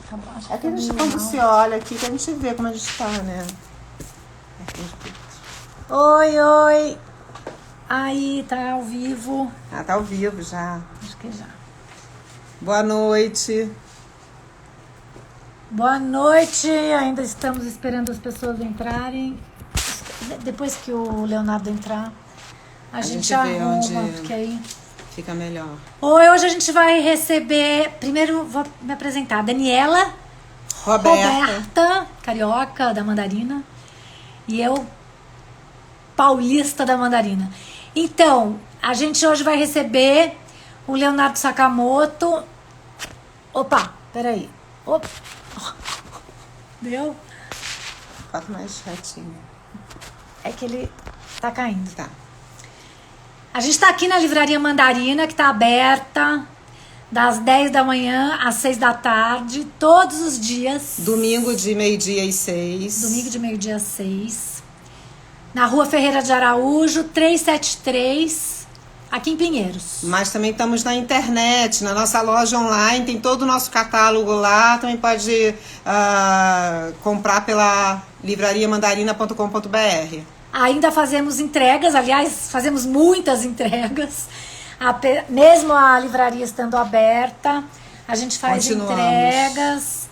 Tá bom, acho É que tá a gente, meio quando mal. se olha aqui, que a gente vê como a gente tá, né? Oi, oi. Aí, tá ao vivo. Ah, tá ao vivo já. Acho que já. Boa noite. Boa noite. Ainda estamos esperando as pessoas entrarem. Depois que o Leonardo entrar, a gente vê arruma, onde porque aí... fica melhor. Oi, hoje a gente vai receber... Primeiro vou me apresentar. Daniela Roberta, carioca da Mandarina. E eu, paulista da Mandarina. Então, a gente hoje vai receber o Leonardo Sakamoto. Opa, peraí. Opa. Deu? Fato mais retinho. É que ele tá caindo. Tá. A gente tá aqui na Livraria Mandarina, que tá aberta das 10 da manhã às 6 da tarde, todos os dias. Domingo de meio-dia às 6. Domingo de meio-dia às 6. Na Rua Ferreira de Araújo, 373, aqui em Pinheiros. Mas também estamos na internet, na nossa loja online, tem todo o nosso catálogo lá. Também pode comprar pela livrariamandarina.com.br. Ainda fazemos entregas, aliás, fazemos muitas entregas. Mesmo a livraria estando aberta, a gente faz Continuamos. entregas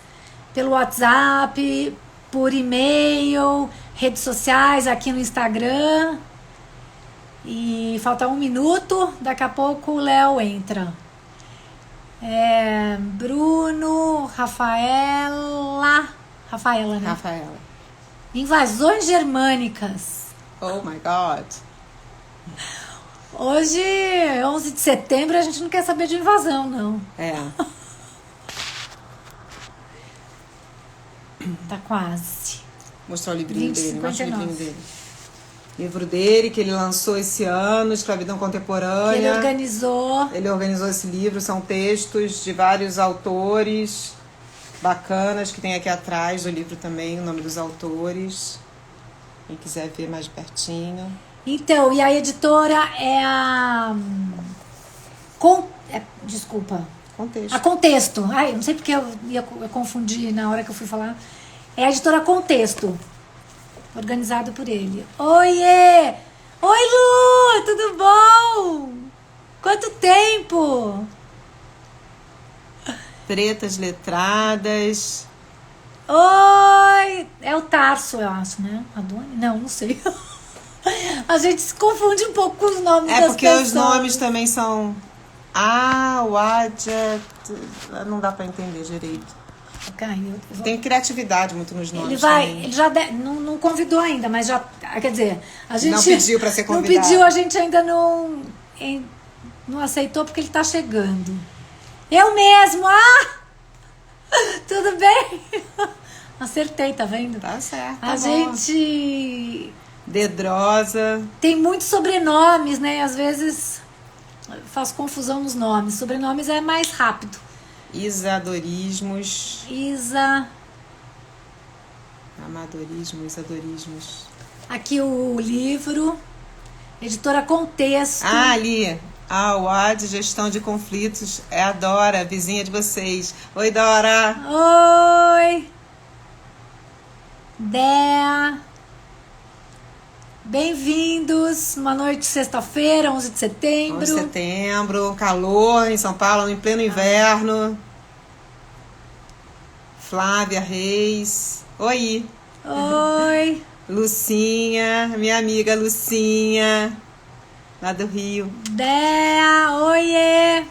pelo WhatsApp, por e-mail, redes sociais, aqui no Instagram. E falta 1 minuto, daqui a pouco o Léo entra. Bruno, Rafaela, né? Rafaela. Invasões germânicas. Oh my God. Hoje, 11 de setembro, a gente não quer saber de invasão, não. É. Tá quase. Mostrar o livrinho 20, dele. Mostra o 59. livrinho dele. Livro dele, que ele lançou esse ano, Escravidão Contemporânea. Que ele organizou. Ele organizou esse livro, são textos de vários autores bacanas que tem aqui atrás do livro também, o nome dos autores. Quem quiser ver mais de pertinho. Então, e a editora é a... Desculpa. Contexto. A Contexto. Ai, não sei porque eu confundi na hora que eu fui falar. É a editora Contexto. Organizado por ele. Oiê! Oi, Lu! Tudo bom? Quanto tempo? Pretas Letradas. Oi! É o Tarso, eu acho, né? Adone? Não sei. A gente se confunde um pouco com os nomes das Porque pessoas. os nomes também são... Wadjet... Não dá pra entender direito. Caiu. Tem criatividade muito nos nomes. Ele vai, também. ele já não convidou ainda, mas já, quer dizer, a gente Não pediu pra ser não convidado. pediu, a gente ainda não aceitou porque ele tá chegando. Eu mesmo, tudo bem? Acertei, tá vendo? Tá certo. A gente Dedrosa. tem muitos sobrenomes, né? Às vezes faz confusão nos nomes. Sobrenomes é mais rápido. Isadorismos. Amadorismo, isadorismos. Aqui o livro. Editora Contexto. Ali. A UAD, Gestão de Conflitos. É a Dora, vizinha de vocês. Oi, Dora. Oi! Dea! Bem-vindos! Uma noite de sexta-feira, 11 de setembro. 11 de setembro, calor em São Paulo, em pleno inverno. Flávia Reis. Oi! Oi! Lucinha, minha amiga Lucinha, lá do Rio. Dea! Oiê!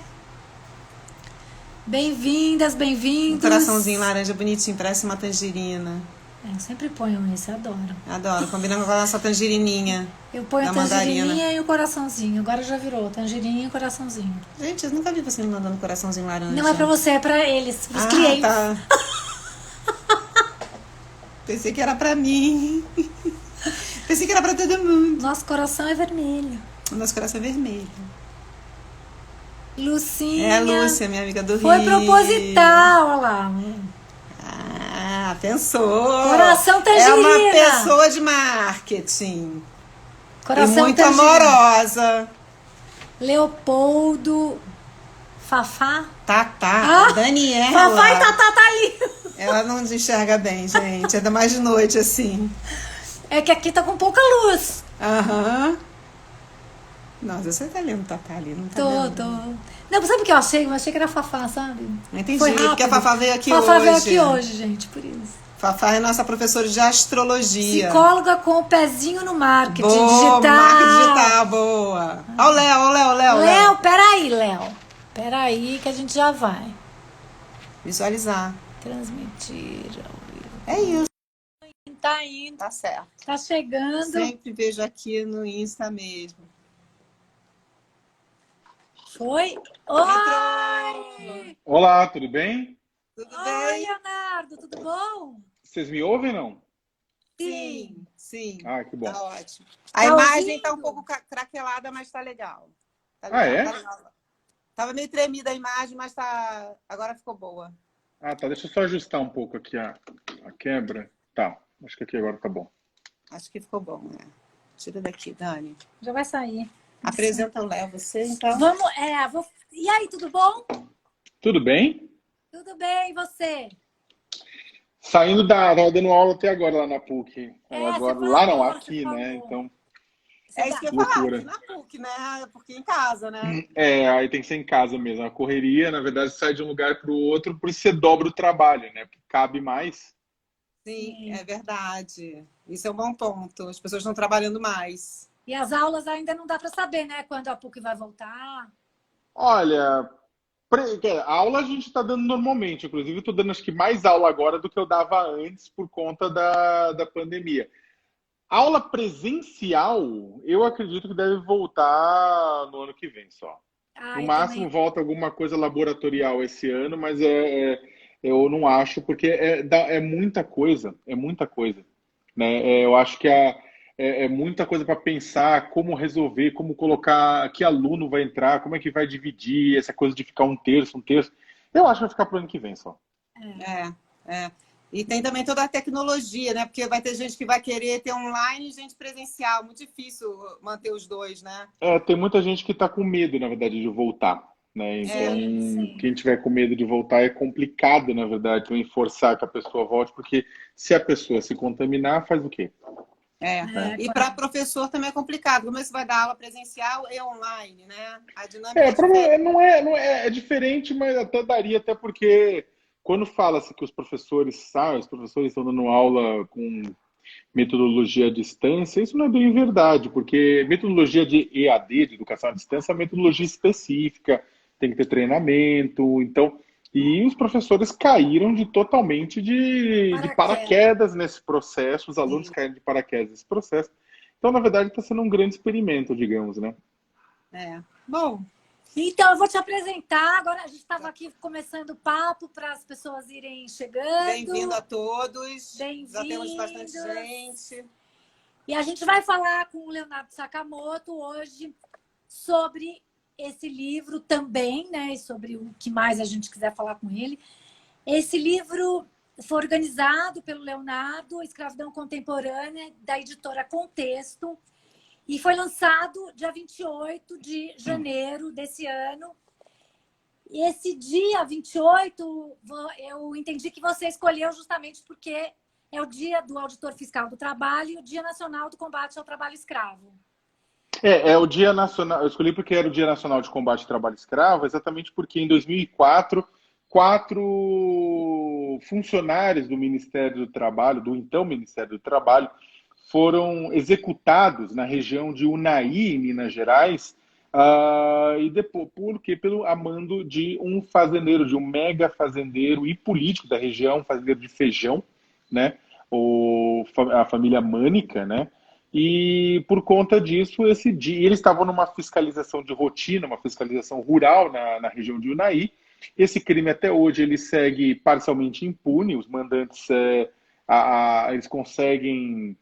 Bem-vindas, Um bem-vindos! coraçãozinho laranja bonitinho, parece uma tangerina. Eu sempre ponho esse, adoro. Adoro, combinando com a nossa tangerininha. Eu ponho Da a tangerininha mandarina. e o coraçãozinho. Agora já virou tangerininha e coraçãozinho. Gente, eu nunca vi você me mandando coraçãozinho laranja. Não é pra você, é pra eles, pros clientes. Tá. Pensei que era pra mim. Pensei que era pra todo mundo. Nosso coração é vermelho. O nosso coração é vermelho. Lucinha. É a Lúcia, minha amiga do Foi Rio. proposital, olha lá. Pensou. Coração É tangerina. uma pessoa de marketing. Coração e muito tangerina. amorosa. Leopoldo. Fafá. Tatá. Ah, Daniela. Fafá e Tatá tá ali. Ela não enxerga bem, gente. Ainda mais de noite, assim. É que aqui tá com pouca luz. Aham. Nossa, você tá lendo o Tatá ali, não tá Tô, vendo? tô. Não, sabe o que eu achei? Eu achei que era a Fafá, sabe? Entendi, Foi porque a rápido. Fafá veio aqui Fafá veio hoje. aqui hoje, gente, por isso. Fafá é nossa professora de astrologia. Psicóloga com o pezinho no marketing Boa, digital. marketing digital, boa. Ó o Léo, ó o Léo, Léo, Léo, peraí, Léo. Peraí que a gente já vai. Visualizar. Transmitir ao vivo. É isso, Tá indo, tá certo. tá chegando. Sempre vejo aqui no Insta mesmo. Foi? Entrou! Oi! Olá, tudo bem? Tudo Oi, bem? Leonardo, tudo bom? Vocês me ouvem ou não? Sim, sim. Ah, que bom. Tá ótimo. A Tá imagem tá um ouvindo? pouco craquelada, mas tá legal. Tá Ah, legal, é? tá legal. Tava meio tremida a imagem, mas tá... agora ficou boa. Ah, tá. Deixa eu só ajustar um pouco aqui a quebra. Tá, acho que aqui agora tá bom. Acho que ficou bom, né? Tira daqui, Dani. Já vai sair. Apresenta o Léo, você, então. Vamos, E aí, tudo bom? Tudo bem? Tudo bem, e você? Saindo tava dando aula até agora lá na PUC. Você Agora, lá não, falou, você aqui, né? falou. Então, É isso que eu ia falar, aqui loucura. na PUC, né? Porque em casa, né? Aí tem que ser em casa mesmo. A correria, na verdade, sai de um lugar para o outro, por isso você dobra o trabalho, né? Porque cabe mais. Sim, é verdade. Isso é um bom ponto. As pessoas estão trabalhando mais. E as aulas ainda não dá para saber, né? Quando a PUC vai voltar. Olha, aula a gente está dando normalmente. Inclusive, eu estou dando acho que mais aula agora do que eu dava antes por conta da pandemia. Aula presencial, eu acredito que deve voltar no ano que vem só. No Eu máximo também. volta alguma coisa laboratorial esse ano, mas eu não acho, porque é muita coisa, né? Eu acho que é muita coisa para pensar, como resolver, como colocar, que aluno vai entrar, como é que vai dividir, essa coisa de ficar um terço, um terço. Eu acho que vai ficar para o ano que vem só. É. E tem também toda a tecnologia, né? Porque vai ter gente que vai querer ter online e gente presencial. Muito difícil manter os dois, né? Tem muita gente que está com medo, na verdade, de voltar, né? Então, Sim. quem tiver com medo de voltar é complicado, na verdade, também forçar que a pessoa volte, porque se a pessoa se contaminar, faz o quê? E para professor também é complicado. Como é que você vai dar aula presencial e online, né? A dinâmica é diferente. Não é diferente, mas até daria, até porque quando fala-se que os professores estão dando aula com metodologia à distância, isso não é bem verdade, porque metodologia de EAD, de educação à distância, é uma metodologia específica, tem que ter treinamento, então, e os professores caíram totalmente de paraquedas nesse processo, os alunos caíram de paraquedas nesse processo, então, na verdade, está sendo um grande experimento, digamos, né? Bom, Então, eu vou te apresentar. Agora a gente estava aqui começando o papo para as pessoas irem chegando. bem-vindo a todos. Bem-vindos. Já temos bastante gente. E a gente vai falar com o Leonardo Sakamoto hoje sobre esse livro também, né? E sobre o que mais a gente quiser falar com ele. Esse livro foi organizado pelo Leonardo, Escravidão Contemporânea, da editora Contexto. E foi lançado dia 28 de janeiro desse ano. E esse dia 28, eu entendi que você escolheu justamente porque é o dia do Auditor Fiscal do Trabalho e o Dia Nacional do Combate ao Trabalho Escravo. É o Dia Nacional, eu escolhi porque era o Dia Nacional de Combate ao Trabalho Escravo, exatamente porque em 2004, 4 funcionários do Ministério do Trabalho, do então Ministério do Trabalho, foram executados na região de Unai, em Minas Gerais, e depois, pelo amando de um fazendeiro, de um mega fazendeiro e político da região, fazendeiro de feijão, né? A família Mânica, né? E por conta disso, esse dia, eles estavam numa fiscalização de rotina, uma fiscalização rural na região de Unai. Esse crime até hoje ele segue parcialmente impune, os mandantes eles conseguem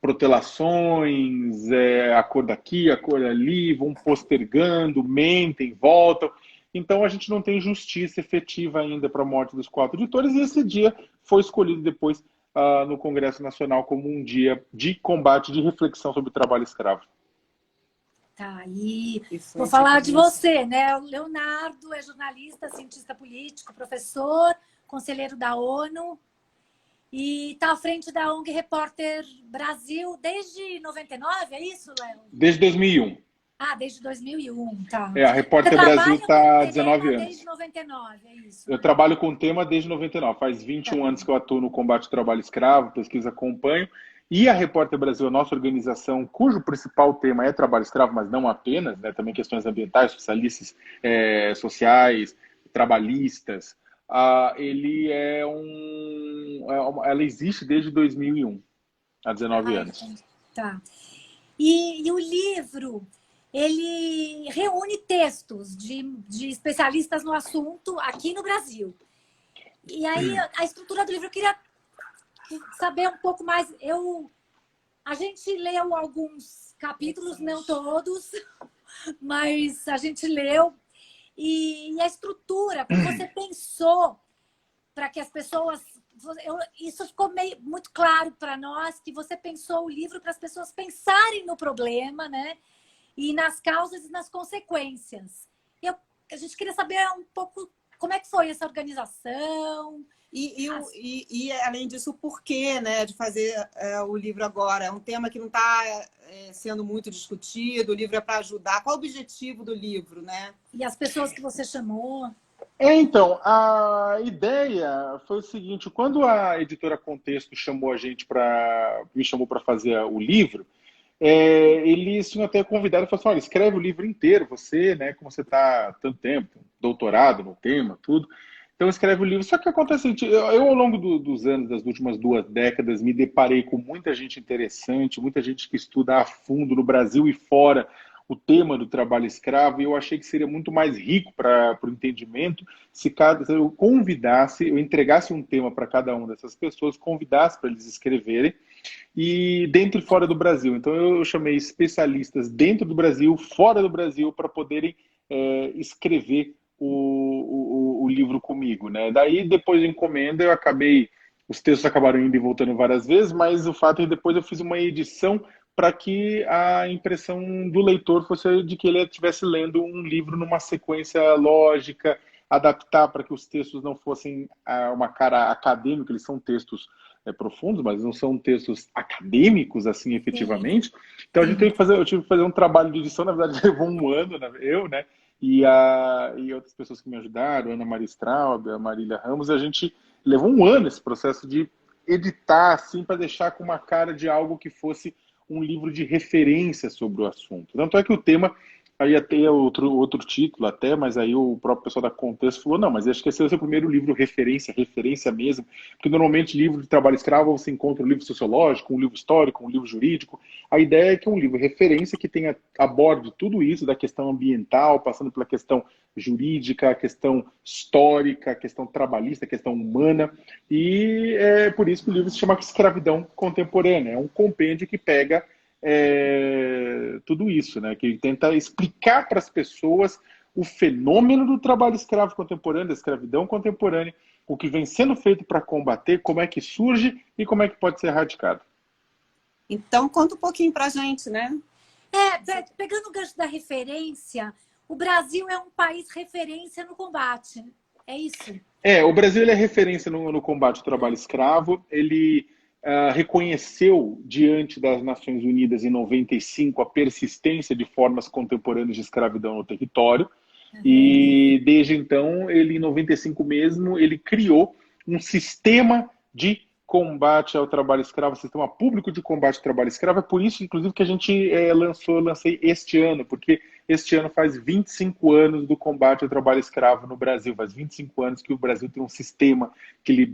protelações, acordo aqui, acordo ali, vão postergando, mentem, voltam. Então a gente não tem justiça efetiva ainda para a morte dos 4 editores, e esse dia foi escolhido depois no Congresso Nacional como um dia de combate, de reflexão sobre o trabalho escravo. Tá, e vou falar de você, né? O Leonardo é jornalista, cientista político, professor, conselheiro da ONU, E está à frente da ONG Repórter Brasil desde 99, é isso, Léo? Desde 2001. Ah, desde 2001, tá. A Você Repórter Brasil trabalha com o está há 19 tema anos. desde 99, é isso, Eu né? trabalho com o tema desde 99. Faz 21 anos que eu atuo no combate ao trabalho escravo, pesquisa, acompanho. E a Repórter Brasil, a nossa organização, cujo principal tema é trabalho escravo, mas não apenas, né, também questões ambientais, socialistas, sociais, trabalhistas. Ele ela existe desde 2001, há 19 Ah, anos. entendi. Tá. E o livro, ele reúne textos de especialistas no assunto aqui no Brasil. E aí, a estrutura do livro, eu queria saber um pouco mais. A gente leu alguns capítulos, não todos, mas a gente leu. E a estrutura, como você pensou para que as pessoas... isso ficou muito claro para nós, que você pensou o livro para as pessoas pensarem no problema, né? E nas causas e nas consequências. A gente queria saber um pouco como é que foi essa organização. E além disso, o porquê, né, de fazer o livro agora? É um tema que não está sendo muito discutido, o livro é para ajudar. Qual o objetivo do livro, né? E as pessoas que você chamou. Então, a ideia foi o seguinte: quando a editora Contexto chamou a gente me chamou para fazer o livro, eles tinham até convidado e falaram assim: olha, escreve o livro inteiro, você, né, como você está há tanto tempo, doutorado no tema, tudo. Então escreve o livro. Só que acontece o seguinte: eu ao longo dos anos, das últimas 2 décadas, me deparei com muita gente interessante, muita gente que estuda a fundo no Brasil e fora o tema do trabalho escravo, e eu achei que seria muito mais rico para o entendimento se eu convidasse, eu entregasse um tema para cada uma dessas pessoas, convidasse para eles escreverem, e dentro e fora do Brasil. Então eu chamei especialistas dentro do Brasil, fora do Brasil, para poderem escrever o livro comigo, né? Daí, depois de encomenda, os textos acabaram indo e voltando várias vezes, mas o fato é que depois eu fiz uma edição para que a impressão do leitor fosse de que ele estivesse lendo um livro numa sequência lógica, adaptar para que os textos não fossem uma cara acadêmica, eles são textos profundos, mas não são textos acadêmicos, assim, efetivamente. Sim. Então, eu tive que fazer um trabalho de edição, na verdade, levou um ano, né? Eu, né? E outras pessoas que me ajudaram, Ana Maria Straub, a Marília Ramos, a gente levou um ano esse processo de editar, assim, para deixar com uma cara de algo que fosse um livro de referência sobre o assunto. Tanto é que o tema aí ia ter outro título até, mas aí o próprio pessoal da Contexto falou: não, mas acho que esse é o seu primeiro livro referência mesmo, porque normalmente livro de trabalho escravo você encontra um livro sociológico, um livro histórico, um livro jurídico. A ideia é que é um livro referência que aborde tudo isso, da questão ambiental, passando pela questão jurídica, a questão histórica, a questão trabalhista, a questão humana, e é por isso que o livro se chama Escravidão Contemporânea. É um compêndio que pega tudo isso, né? Que tenta explicar para as pessoas o fenômeno do trabalho escravo contemporâneo, da escravidão contemporânea, o que vem sendo feito para combater, como é que surge e como é que pode ser erradicado. Então, conta um pouquinho para a gente, né? Pegando o gancho da referência, o Brasil é um país referência no combate, é isso? O Brasil ele é referência no combate ao trabalho escravo. Ele reconheceu, diante das Nações Unidas em 95, a persistência de formas contemporâneas de escravidão no território. E desde então, ele em 95 mesmo, ele criou um sistema de combate ao trabalho escravo, sistema público de combate ao trabalho escravo. É por isso, inclusive, que a gente lancei este ano, porque este ano faz 25 anos do combate ao trabalho escravo no Brasil. Faz 25 anos que o Brasil tem um sistema que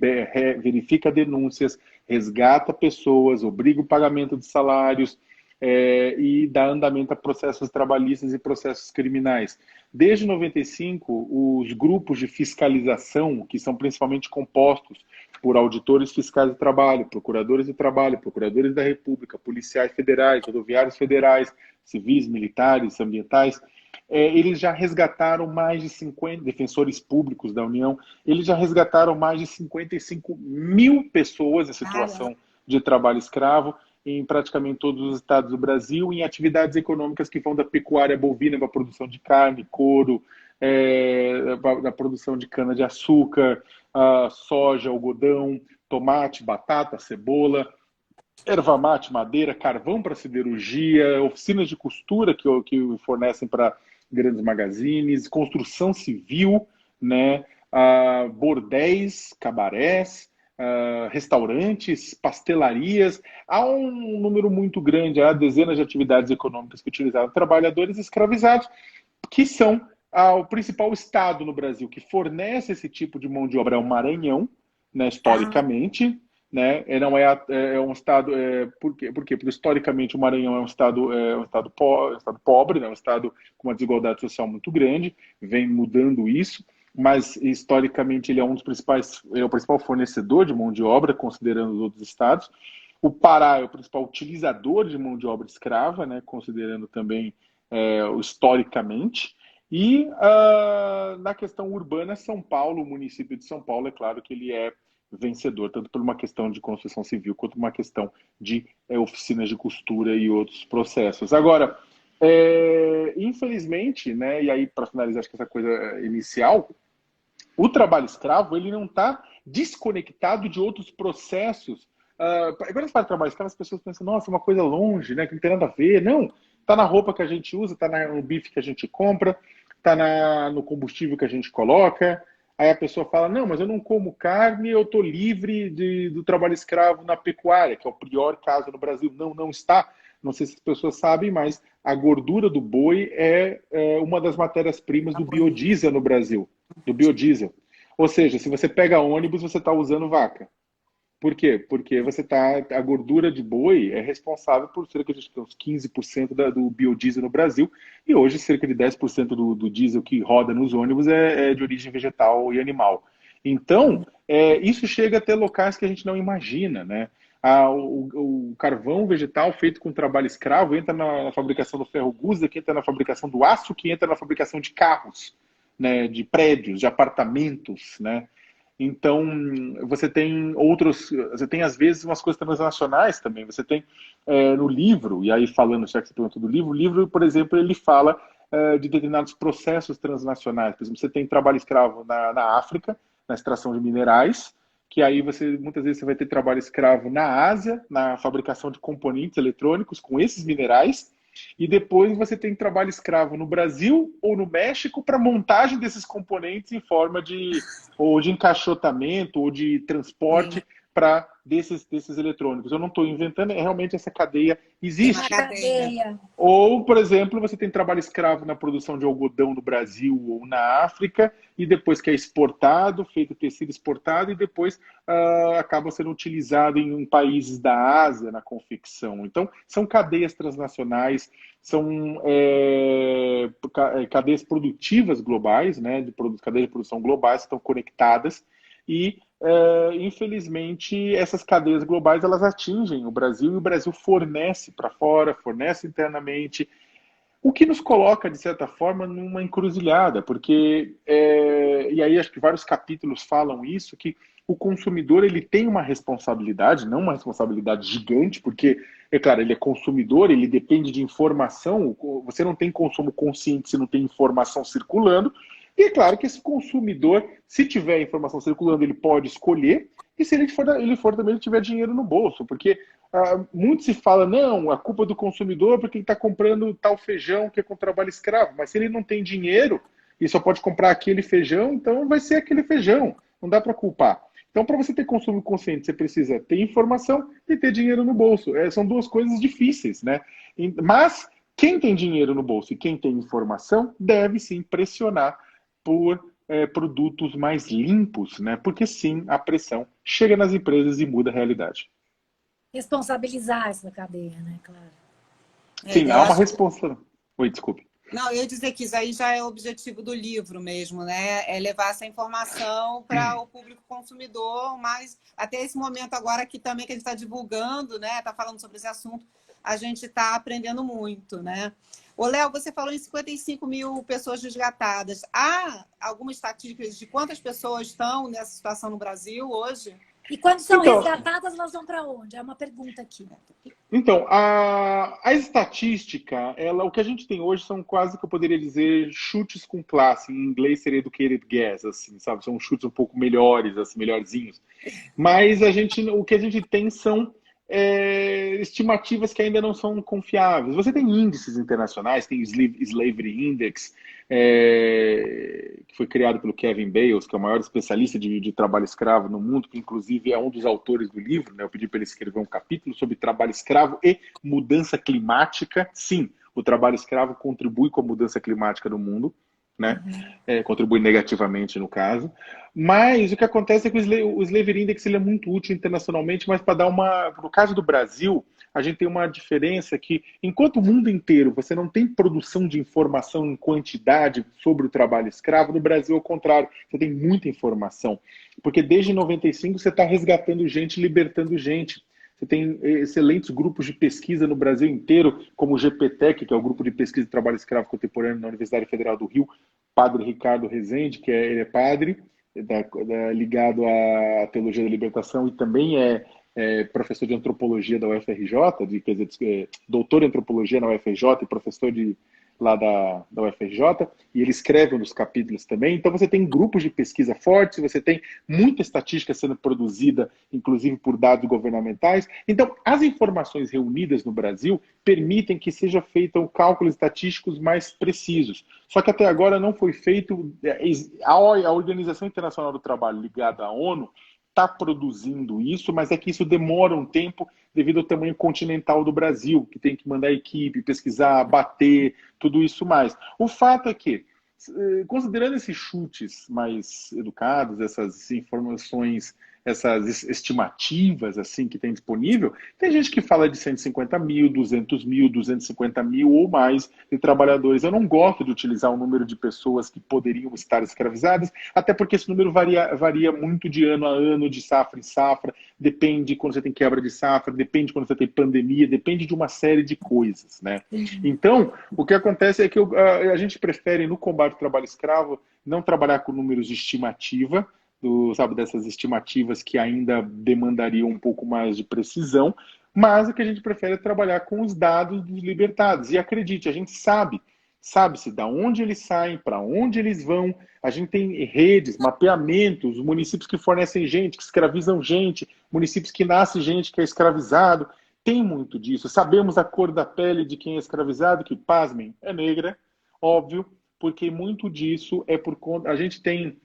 verifica denúncias, resgata pessoas, obriga o pagamento de salários, e dá andamento a processos trabalhistas e processos criminais. Desde 95, os grupos de fiscalização, que são principalmente compostos por auditores fiscais de trabalho, procuradores de trabalho, procuradores da República, policiais federais, rodoviários federais, civis, militares, ambientais, eles já resgataram mais de 50 defensores públicos da União, eles já resgataram mais de 55 mil pessoas em situação de trabalho escravo, em praticamente todos os estados do Brasil, em atividades econômicas que vão da pecuária bovina para a produção de carne, couro, da produção de cana-de-açúcar, soja, algodão, tomate, batata, cebola, erva mate, madeira, carvão para siderurgia, oficinas de costura que fornecem para grandes magazines, construção civil, né? Bordéis, cabarés, restaurantes, pastelarias. Há um número muito grande, há dezenas de atividades econômicas que utilizaram trabalhadores escravizados, que são o principal estado no Brasil que fornece esse tipo de mão de obra é o Maranhão, né, historicamente. Né? Não é um estado. Por quê? Porque historicamente o Maranhão é um estado pobre, né? Um estado com uma desigualdade social muito grande, vem mudando isso, mas historicamente ele é o principal fornecedor de mão de obra, considerando os outros estados. O Pará é o principal utilizador de mão de obra escrava, né? Considerando também historicamente. E na questão urbana, São Paulo, o município de São Paulo, é claro que ele é vencedor, tanto por uma questão de construção civil, quanto por uma questão de oficinas de costura e outros processos. Agora, infelizmente, né, e aí para finalizar acho que essa coisa inicial, o trabalho escravo ele não está desconectado de outros processos. Quando a gente fala de trabalho escravo, as pessoas pensam, nossa, é uma coisa longe, né, que não tem nada a ver. Não, está na roupa que a gente usa, está no bife que a gente compra, está no combustível que a gente coloca. Aí a pessoa fala, não, mas eu não como carne, eu estou livre do trabalho escravo na pecuária, que é o pior caso no Brasil. Não, não está. Não sei se as pessoas sabem, mas a gordura do boi é uma das matérias-primas do biodiesel no Brasil. Do biodiesel. Ou seja, se você pega ônibus, você está usando vaca. Por quê? Porque a gordura de boi é responsável por cerca de uns 15% do biodiesel no Brasil, e hoje cerca de 10% do diesel que roda nos ônibus é de origem vegetal e animal. Então, isso chega até locais que a gente não imagina, né? O carvão vegetal feito com trabalho escravo entra na fabricação do ferro gusa, que entra na fabricação do aço, que entra na fabricação de carros, né? De prédios, de apartamentos, né? Então, você tem às vezes umas coisas transnacionais também. Você tem no livro, e aí falando, já que você perguntou do livro, o livro, por exemplo, ele fala de determinados processos transnacionais. Por exemplo, você tem trabalho escravo na África, na extração de minerais, que aí muitas vezes você vai ter trabalho escravo na Ásia, na fabricação de componentes eletrônicos com esses minerais, e depois você tem trabalho escravo no Brasil ou no México para montagem desses componentes em forma de encaixotamento ou de transporte desses eletrônicos. Eu não estou inventando, realmente essa cadeia existe. Ou, por exemplo, você tem trabalho escravo na produção de algodão no Brasil ou na África, e depois que é exportado, feito tecido exportado, e depois acaba sendo utilizado em países da Ásia na confecção. Então, são cadeias transnacionais, são cadeias produtivas globais, né, cadeias de produção globais que estão conectadas, e infelizmente essas cadeias globais elas atingem o Brasil, e o Brasil fornece para fora, fornece internamente, o que nos coloca, de certa forma, numa encruzilhada, porque, e aí acho que vários capítulos falam isso, que o consumidor ele tem uma responsabilidade, não uma responsabilidade gigante, porque, é claro, ele é consumidor, ele depende de informação, você não tem consumo consciente se não tem informação circulando, e é claro que esse consumidor, se tiver informação circulando, ele pode escolher, e se ele for também ele tiver dinheiro no bolso, porque muito se fala, não, a culpa do consumidor é porque ele está comprando tal feijão que é com trabalho escravo, mas se ele não tem dinheiro e só pode comprar aquele feijão, então vai ser aquele feijão, não dá para culpar. Então, para você ter consumo consciente, você precisa ter informação e ter dinheiro no bolso. São duas coisas difíceis, né? Mas quem tem dinheiro no bolso e quem tem informação deve sim pressionar por produtos mais limpos, né? Porque sim, a pressão chega nas empresas e muda a realidade. Responsabilizar essa cadeia, né? Claro. Sim, há uma responsabilidade. Oi, desculpe. Não, eu ia dizer que isso aí já é o objetivo do livro mesmo, né? É levar essa informação para o público consumidor, mas até esse momento agora aqui também que a gente está divulgando, né? Está falando sobre esse assunto, a gente está aprendendo muito, né? Ô, Léo, você falou em 55 mil pessoas resgatadas. Há algumas estatísticas de quantas pessoas estão nessa situação no Brasil hoje? E quando são Então, resgatadas, elas vão para onde? É uma pergunta aqui. Então, a estatística, o que a gente tem hoje são quase que eu poderia dizer chutes com classe. Em inglês seria educated guess, assim, sabe? São chutes um pouco melhores, assim, melhorzinhos. Mas o que a gente tem são estimativas que ainda não são confiáveis. Você tem índices internacionais, tem Slavery Index, que foi criado pelo Kevin Bales, que é o maior especialista de trabalho escravo no mundo, que inclusive é um dos autores do livro, né? Eu pedi para ele escrever um capítulo sobre trabalho escravo e mudança climática. Sim, o trabalho escravo contribui com a mudança climática no mundo, né? Contribui negativamente no caso. Mas o que acontece é que o Slavery Index ele é muito útil internacionalmente, mas para dar no caso do Brasil, a gente tem uma diferença que, enquanto o mundo inteiro você não tem produção de informação em quantidade sobre o trabalho escravo, no Brasil ao contrário, você tem muita informação. Porque desde 95 você está resgatando gente, libertando gente. Você tem excelentes grupos de pesquisa no Brasil inteiro, como o GPTEC, que é o Grupo de Pesquisa de Trabalho Escravo Contemporâneo na Universidade Federal do Rio, Padre Ricardo Rezende, ele é padre, ligado à Teologia da Libertação e também é professor de antropologia da UFRJ, quer dizer, doutor em antropologia na UFRJ e professor lá da UFRJ, e ele escreve nos capítulos também. Então você tem grupos de pesquisa fortes, você tem muita estatística sendo produzida, inclusive por dados governamentais. Então, as informações reunidas no Brasil permitem que seja feito cálculos estatísticos mais precisos. Só que até agora não foi feito. A Organização Internacional do Trabalho, ligada à ONU, está produzindo isso, mas é que isso demora um tempo devido ao tamanho continental do Brasil, que tem que mandar equipe, pesquisar, bater, tudo isso mais. O fato é que, considerando esses chutes mais educados, essas informações, essas estimativas assim que tem disponível, tem gente que fala de 150 mil, 200 mil, 250 mil ou mais de trabalhadores. Eu não gosto de utilizar o número de pessoas que poderiam estar escravizadas, até porque esse número varia muito de ano a ano, de safra em safra, depende quando você tem quebra de safra, depende quando você tem pandemia, depende de uma série de coisas, né? Então, o que acontece é que a gente prefere, no combate ao trabalho escravo, não trabalhar com números de estimativa, dessas estimativas que ainda demandariam um pouco mais de precisão, mas o que a gente prefere é trabalhar com os dados dos libertados. E acredite, a gente sabe-se de onde eles saem, para onde eles vão, a gente tem redes, mapeamentos, municípios que fornecem gente, que escravizam gente, municípios que nasce gente que é escravizado, tem muito disso. Sabemos a cor da pele de quem é escravizado, que, pasmem, é negra, óbvio, porque muito disso é por conta... A gente tem...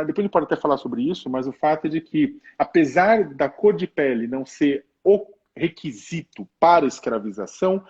depois a gente pode até falar sobre isso, mas o fato é de que, apesar da cor de pele não ser o requisito para a escravização,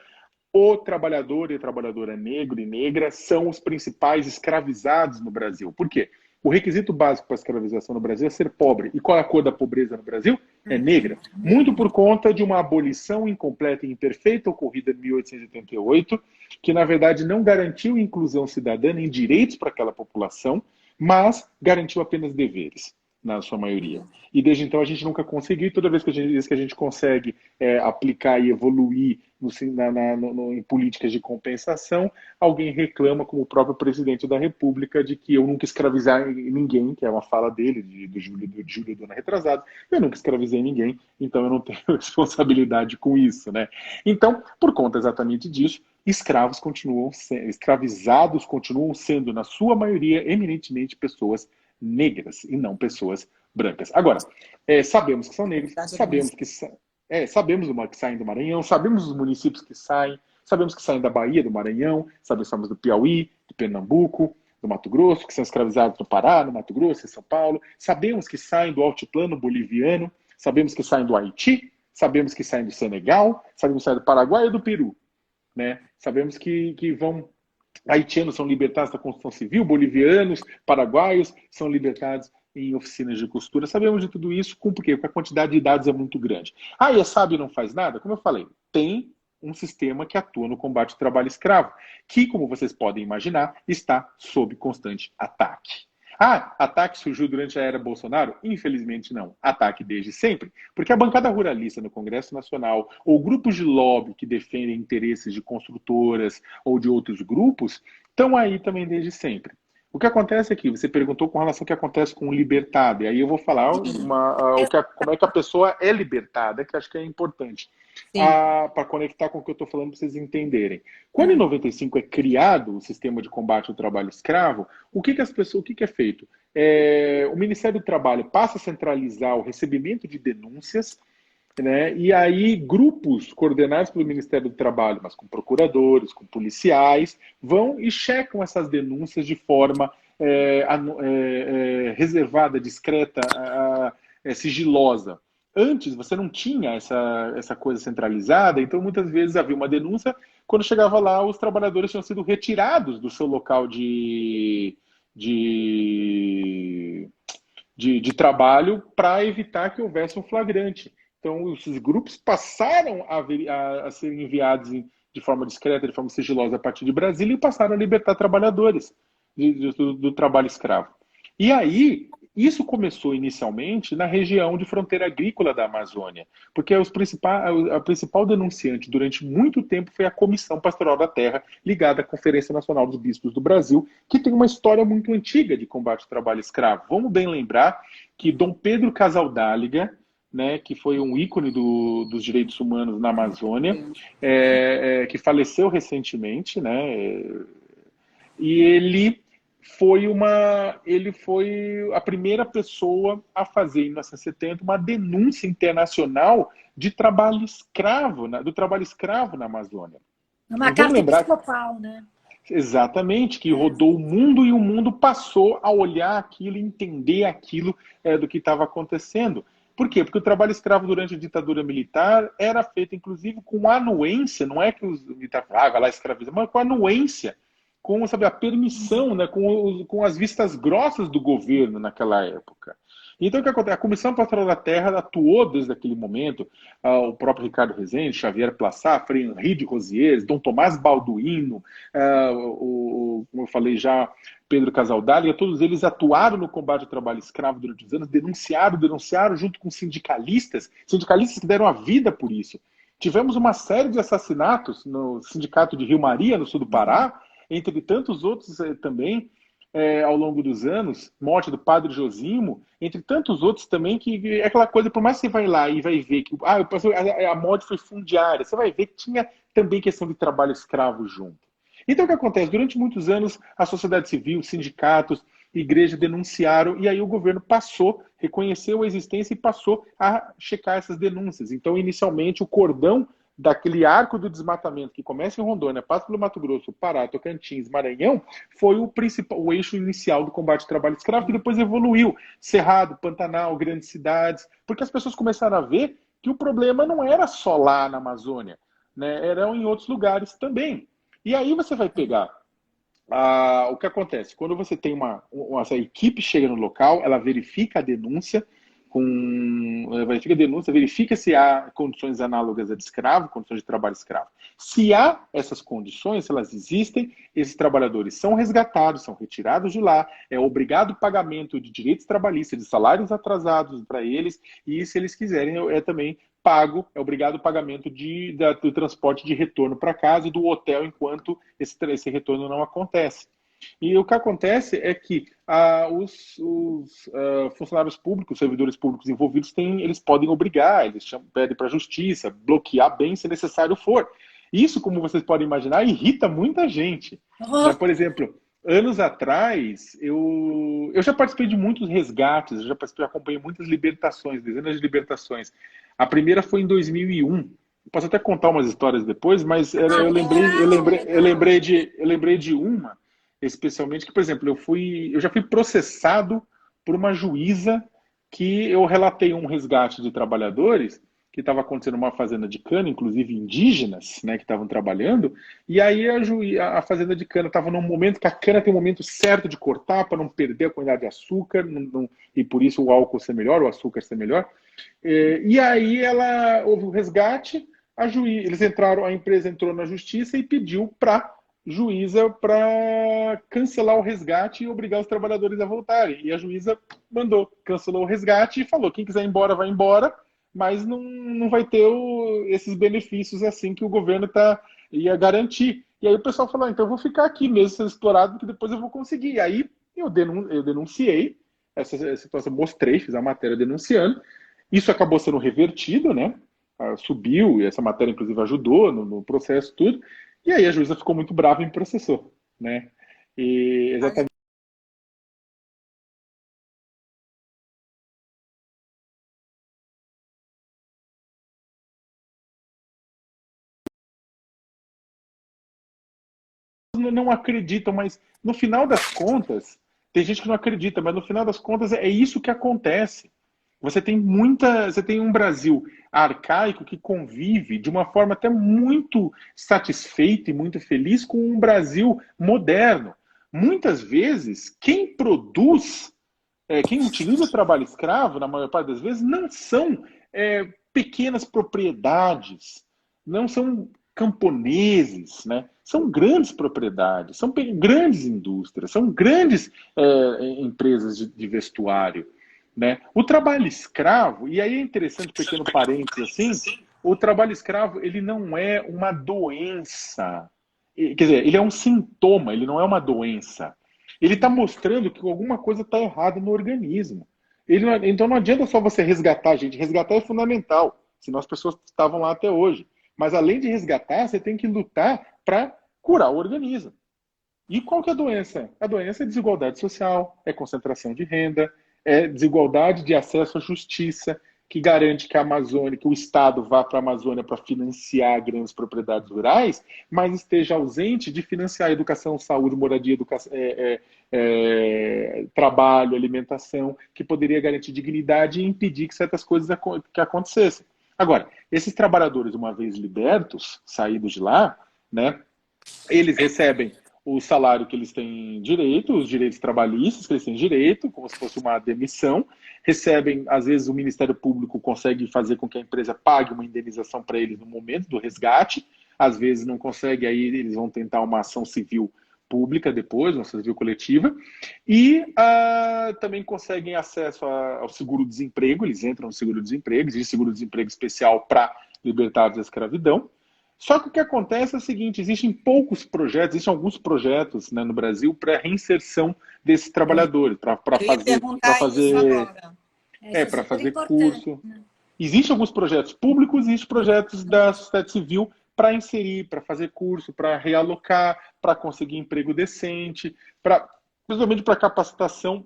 o trabalhador e a trabalhadora negro e negra são os principais escravizados no Brasil. Por quê? O requisito básico para a escravização no Brasil é ser pobre. E qual é a cor da pobreza no Brasil? É negra. Muito por conta de uma abolição incompleta e imperfeita ocorrida em 1888, que na verdade não garantiu inclusão cidadã nem direitos para aquela população, mas garantiu apenas deveres, na sua maioria. E desde então a gente nunca conseguiu, e toda vez que a gente consegue aplicar e evoluir em políticas de compensação, alguém reclama, como o próprio presidente da República, de que eu nunca escravizar ninguém, que é uma fala dele, do Júlio do ano retrasado, eu nunca escravizei ninguém, então eu não tenho responsabilidade com isso, né? Então, por conta exatamente disso, escravizados continuam sendo, na sua maioria, eminentemente pessoas negras e não pessoas brancas. Agora, sabemos que são negros, sabemos que saem do Maranhão, sabemos os municípios que saem, sabemos que saem da Bahia, do Maranhão, sabemos do Piauí, do Pernambuco, do Mato Grosso, que são escravizados no Pará, no Mato Grosso, em São Paulo, sabemos que saem do altiplano boliviano, sabemos que saem do Haiti, sabemos que saem do Senegal, sabemos que saem do Paraguai e do Peru, né? Sabemos que vão... Haitianos são libertados da Constituição Civil, bolivianos, paraguaios são libertados em oficinas de costura. Sabemos de tudo isso, por quê? Porque a quantidade de dados é muito grande. Ah, e a SAB não faz nada? Como eu falei, tem um sistema que atua no combate ao trabalho escravo, que, como vocês podem imaginar, está sob constante ataque. Ah, ataque surgiu durante a era Bolsonaro? Infelizmente não. Ataque desde sempre. Porque a bancada ruralista no Congresso Nacional, ou grupos de lobby que defendem interesses de construtoras ou de outros grupos, estão aí também desde sempre. O que acontece aqui, você perguntou com relação ao que acontece com o libertado, e aí eu vou falar como é que a pessoa é libertada, que acho que é importante, Sim. para conectar com o que eu estou falando para vocês entenderem. Quando em 95 é criado o sistema de combate ao trabalho escravo, o que é feito? O Ministério do Trabalho passa a centralizar o recebimento de denúncias, né? E aí grupos coordenados pelo Ministério do Trabalho, mas com procuradores, com policiais, vão e checam essas denúncias de forma reservada, discreta, sigilosa. Antes você não tinha essa coisa centralizada, então muitas vezes havia uma denúncia, quando chegava lá os trabalhadores tinham sido retirados do seu local de trabalho para evitar que houvesse um flagrante. Então, esses grupos passaram a serem enviados de forma discreta, de forma sigilosa a partir de Brasília e passaram a libertar trabalhadores do trabalho escravo. E aí, isso começou inicialmente na região de fronteira agrícola da Amazônia, porque a principal denunciante durante muito tempo foi a Comissão Pastoral da Terra, ligada à Conferência Nacional dos Bispos do Brasil, que tem uma história muito antiga de combate ao trabalho escravo. Vamos bem lembrar que Dom Pedro Casaldáliga, né, que foi um ícone dos direitos humanos na Amazônia, que faleceu recentemente, né, e ele foi a primeira pessoa a fazer, em 1970, uma denúncia internacional de trabalho escravo, do trabalho escravo na Amazônia. Uma carta episcopal, né? Exatamente, que rodou o mundo e o mundo passou a olhar aquilo, entender aquilo do que estava acontecendo. Por quê? Porque o trabalho escravo durante a ditadura militar era feito, inclusive, com anuência, não é que os militares falavam, vai lá escraviza, mas com anuência, com, sabe, a permissão, né, com as vistas grossas do governo naquela época. Então, o que acontece? A Comissão Pastoral da Terra atuou desde aquele momento, o próprio Ricardo Rezende, Xavier Plassat, Frei Henri de Rosiers, Dom Tomás Balduino, como eu falei já, Pedro Casaldáliga, todos eles atuaram no combate ao trabalho escravo durante os anos, denunciaram junto com sindicalistas que deram a vida por isso. Tivemos uma série de assassinatos no sindicato de Rio Maria, no sul do Pará, entre tantos outros também, ao longo dos anos, morte do padre Josimo, entre tantos outros também, que é aquela coisa, por mais que você vai lá e vai ver que a morte foi fundiária, você vai ver que tinha também questão de trabalho escravo junto. Então o que acontece? Durante muitos anos, a sociedade civil, sindicatos, igreja denunciaram, e aí o governo reconheceu a existência e passou a checar essas denúncias. Então, inicialmente, o cordão daquele arco do desmatamento que começa em Rondônia, passa pelo Mato Grosso, Pará, Tocantins, Maranhão, foi o eixo inicial do combate ao trabalho escravo, que depois evoluiu. Cerrado, Pantanal, grandes cidades, porque as pessoas começaram a ver que o problema não era só lá na Amazônia, né? Eram em outros lugares também. E aí você vai pegar o que acontece? Quando você tem essa equipe chega no local, ela verifica a denúncia, verifica se há condições análogas a de escravo, condições de trabalho escravo. Se há essas condições, se elas existem, esses trabalhadores são resgatados, são retirados de lá, é obrigado o pagamento de direitos trabalhistas, de salários atrasados para eles, e se eles quiserem, também pago, é obrigado o pagamento do transporte de retorno para casa e do hotel enquanto esse retorno não acontece. E o que acontece é que os funcionários públicos, servidores públicos envolvidos, eles podem obrigar, pedem para a justiça, bloquear bem se necessário for. Isso, como vocês podem imaginar, irrita muita gente. Né? Por exemplo, anos atrás, eu já participei de muitos resgates, já acompanhei muitas libertações, dezenas de libertações. A primeira foi em 2001. Posso até contar umas histórias depois, mas eu lembrei de uma, especialmente, que, por exemplo, eu já fui processado por uma juíza que eu relatei um resgate de trabalhadores que estava acontecendo numa fazenda de cana, inclusive indígenas, né, que estavam trabalhando, e aí a fazenda de cana estava num momento que a cana tem um momento certo de cortar para não perder a quantidade de açúcar, e por isso o álcool ser melhor, o açúcar ser melhor. E aí houve o resgate, a empresa entrou na justiça e pediu para juíza para cancelar o resgate e obrigar os trabalhadores a voltarem. E a juíza cancelou o resgate e falou: quem quiser ir embora, vai embora, mas não vai ter esses benefícios assim que o governo ia garantir. E aí o pessoal falou: então eu vou ficar aqui mesmo sendo explorado, porque depois eu vou conseguir. E aí Eu denunciei essa situação, mostrei, fiz a matéria denunciando. Isso acabou sendo revertido, né? Subiu, e essa matéria, inclusive, ajudou no processo, tudo. E aí a juíza ficou muito brava e me processou, né? E exatamente. Não acreditam, mas no final das contas, tem gente que não acredita, mas no final das contas é isso que acontece. Você tem um Brasil arcaico que convive de uma forma até muito satisfeita e muito feliz com um Brasil moderno. Muitas vezes, quem produz, quem utiliza o trabalho escravo, na maior parte das vezes, não são pequenas propriedades, não são camponeses, né? São grandes propriedades, são grandes indústrias, são grandes empresas de vestuário. Né? O trabalho escravo, e aí é interessante, pequeno parênteses assim, o trabalho escravo ele não é uma doença, quer dizer, ele é um sintoma, ele não é uma doença. Ele está mostrando que alguma coisa está errada no organismo. Então não adianta só você resgatar, gente. Resgatar é fundamental, senão as pessoas estavam lá até hoje. Mas além de resgatar, você tem que lutar para curar o organismo. E qual que é a doença? A doença é desigualdade social, é concentração de renda, é desigualdade de acesso à justiça, que garante que a Amazônia, que o Estado vá para a Amazônia para financiar grandes propriedades rurais, mas esteja ausente de financiar educação, saúde, moradia, trabalho, alimentação, que poderia garantir dignidade e impedir que certas coisas que acontecessem. Agora, esses trabalhadores, uma vez libertos, saídos de lá, né, eles recebem o salário que eles têm direito, os direitos trabalhistas que eles têm direito, como se fosse uma demissão, recebem, às vezes o Ministério Público consegue fazer com que a empresa pague uma indenização para eles no momento do resgate, às vezes não consegue, aí eles vão tentar uma ação civil pública depois, uma ação civil coletiva, e também conseguem acesso ao seguro-desemprego, eles entram no seguro-desemprego, existe seguro-desemprego especial para libertados da escravidão. Só que o que acontece é o seguinte, existem poucos projetos, existem alguns projetos, né, no Brasil para reinserção desses trabalhadores, para fazer curso. Existem alguns projetos públicos e existem projetos da sociedade civil para inserir, para fazer curso, para realocar, para conseguir emprego decente, principalmente para capacitação.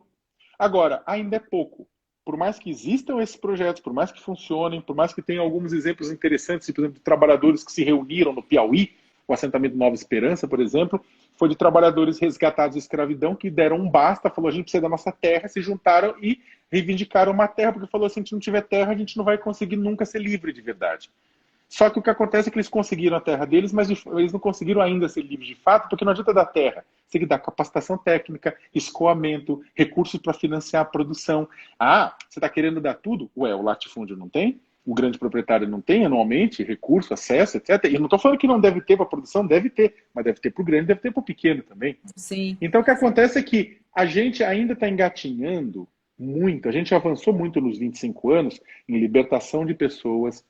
Agora, ainda é pouco. Por mais que existam esses projetos, por mais que funcionem, por mais que tenham alguns exemplos interessantes, por exemplo, de trabalhadores que se reuniram no Piauí, o assentamento Nova Esperança, por exemplo, foi de trabalhadores resgatados da escravidão que deram um basta, falou, a gente precisa da nossa terra, se juntaram e reivindicaram uma terra, porque falou, se a gente não tiver terra, a gente não vai conseguir nunca ser livre de verdade. Só que o que acontece é que eles conseguiram a terra deles, mas eles não conseguiram ainda ser livres de fato, porque não adianta dar terra. Você tem que dar capacitação técnica, escoamento, recursos para financiar a produção. Ah, você está querendo dar tudo? Ué, o latifúndio não tem? O grande proprietário não tem anualmente recurso, acesso, etc. E não estou falando que não deve ter para a produção, deve ter. Mas deve ter para o grande, deve ter para o pequeno também. Sim. Então o que acontece é que a gente ainda está engatinhando muito, a gente avançou muito nos 25 anos em libertação de pessoas,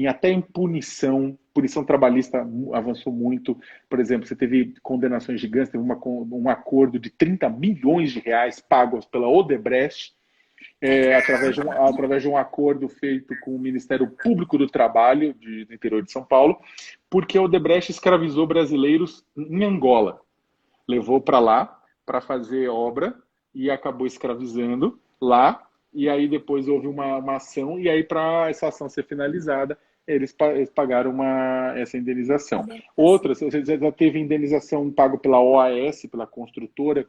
até em punição trabalhista avançou muito. Por exemplo, você teve condenações gigantes, teve um acordo de 30 milhões de reais pagos pela Odebrecht, através de um acordo feito com o Ministério Público do Trabalho do interior de São Paulo, porque a Odebrecht escravizou brasileiros em Angola. Levou para lá para fazer obra e acabou escravizando lá. E aí depois houve uma ação, e aí para essa ação ser finalizada, eles pagaram essa indenização. Outras, você já teve indenização pago pela OAS, pela construtora,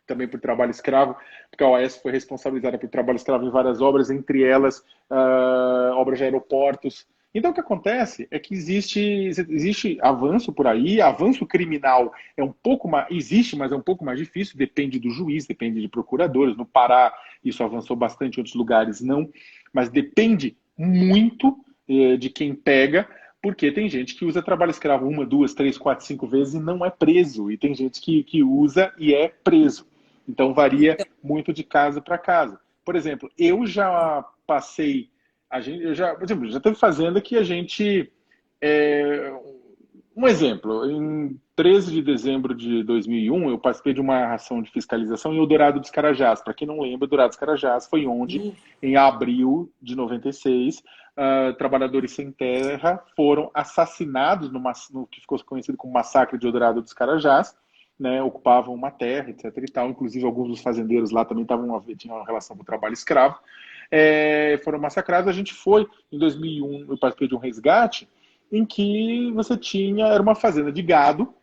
também por trabalho escravo, porque a OAS foi responsabilizada por trabalho escravo em várias obras, entre elas obras de aeroportos. Então o que acontece é que existe avanço por aí, avanço criminal é um pouco mais, existe, mas é um pouco mais difícil, depende do juiz, depende de procuradores. No Pará isso avançou bastante, em outros lugares não, mas depende muito de quem pega, porque tem gente que usa trabalho escravo 1, 2, 3, 4, 5 vezes e não é preso, e tem gente que usa e é preso. Então varia muito de casa para casa. Por exemplo, eu já passei, por exemplo, já teve fazenda que a gente Um exemplo, em 13 de dezembro de 2001, eu participei de uma ação de fiscalização em Eldorado dos Carajás. Para quem não lembra, Eldorado dos Carajás foi onde, em abril de 96, trabalhadores sem terra foram assassinados no que ficou conhecido como Massacre de Eldorado dos Carajás, né, ocupavam uma terra, etc. e tal. Inclusive, alguns dos fazendeiros lá também tinham uma relação com o trabalho escravo. Foram massacrados. A gente foi, em 2001, eu participei de um resgate, em que era uma fazenda de gado,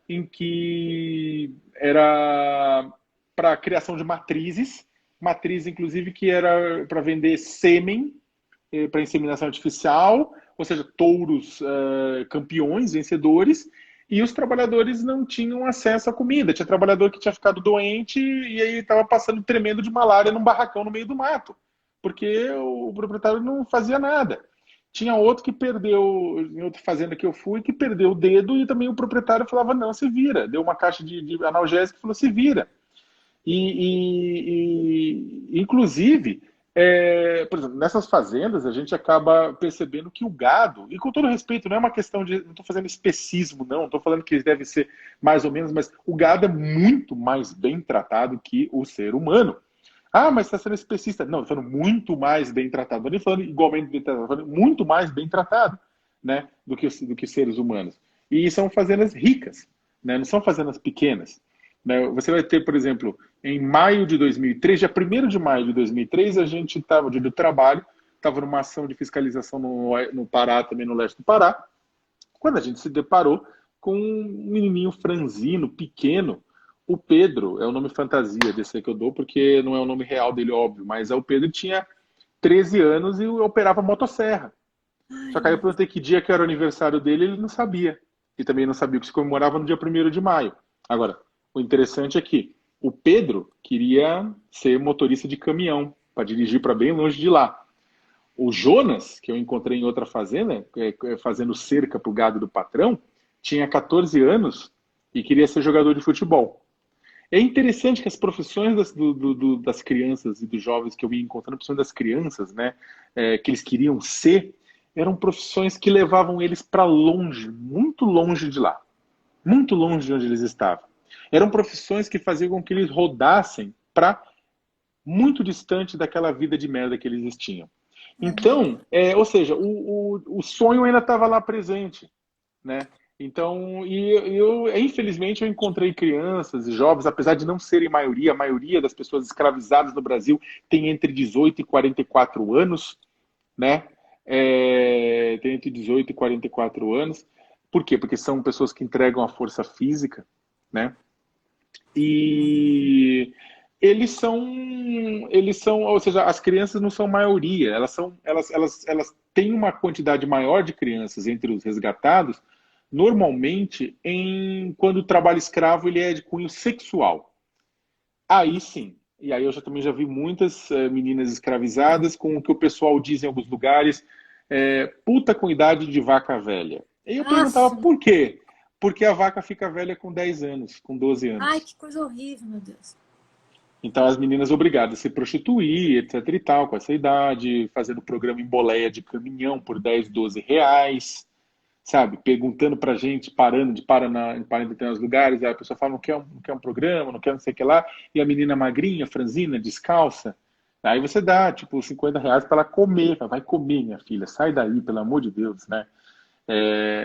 em que era para a criação de matriz inclusive que era para vender sêmen para inseminação artificial, ou seja, touros campeões, vencedores, e os trabalhadores não tinham acesso à comida. Tinha trabalhador que tinha ficado doente e aí estava passando tremendo de malária num barracão no meio do mato, porque o proprietário não fazia nada. Tinha outro que perdeu, em outra fazenda que eu fui, que perdeu o dedo e também o proprietário falava, não, se vira. Deu uma caixa de analgésico e falou, se vira. Inclusive, por exemplo, nessas fazendas a gente acaba percebendo que o gado, e com todo respeito, não é uma questão de, não estou fazendo especismo, não estou falando que deve ser mais ou menos, mas o gado é muito mais bem tratado que o ser humano. Ah, mas está sendo especista. Não, estou falando muito mais bem tratado. Não estou falando igualmente bem tratado, estou falando muito mais bem tratado, né, do que seres humanos. E são fazendas ricas, né, não são fazendas pequenas. Né? Você vai ter, por exemplo, em maio de 2003, dia 1º de maio de 2003, a gente estava, dia do trabalho, estava numa ação de fiscalização no Pará, também no leste do Pará, quando a gente se deparou com um menininho franzino, pequeno. O Pedro, é o nome fantasia desse aí que eu dou, porque não é o nome real dele, óbvio, mas o Pedro tinha 13 anos e operava motosserra. Só que aí eu perguntei que dia que era o aniversário dele, ele não sabia. E também não sabia que se comemorava no dia 1º de maio. Agora, o interessante é que o Pedro queria ser motorista de caminhão, para dirigir para bem longe de lá. O Jonas, que eu encontrei em outra fazenda, fazendo cerca para o gado do patrão, tinha 14 anos e queria ser jogador de futebol. É interessante que as profissões das crianças e dos jovens que eu ia encontrando, principalmente das crianças, né, que eles queriam ser, eram profissões que levavam eles para longe, muito longe de lá, muito longe de onde eles estavam. Eram profissões que faziam com que eles rodassem para muito distante daquela vida de merda que eles tinham. Então, ou seja, o sonho ainda estava lá presente, né? Então, infelizmente eu encontrei crianças e jovens, apesar de não serem maioria, a maioria das pessoas escravizadas no Brasil tem entre 18 e 44 anos, né? Tem entre 18 e 44 anos. Por quê? Porque são pessoas que entregam a força física, né? E eles são, ou seja, as crianças não são maioria, elas têm uma quantidade maior de crianças entre os resgatados, normalmente quando o trabalho escravo ele é de cunho sexual. Aí sim, e aí eu também já vi muitas meninas escravizadas com o que o pessoal diz em alguns lugares, puta com idade de vaca velha. E eu perguntava por quê? Porque a vaca fica velha com 10 anos, com 12 anos. Ai, que coisa horrível, meu Deus. Então as meninas obrigadas a se prostituir, etc e tal, com essa idade, fazendo programa em boleia de caminhão por 10, 12 reais, sabe? Perguntando pra gente, parando em determinados lugares, aí a pessoa fala, não quer um programa, não quer não sei o que lá, e a menina magrinha, franzina, descalça, aí você dá, tipo, 50 reais para ela comer, vai comer, minha filha, sai daí, pelo amor de Deus, né?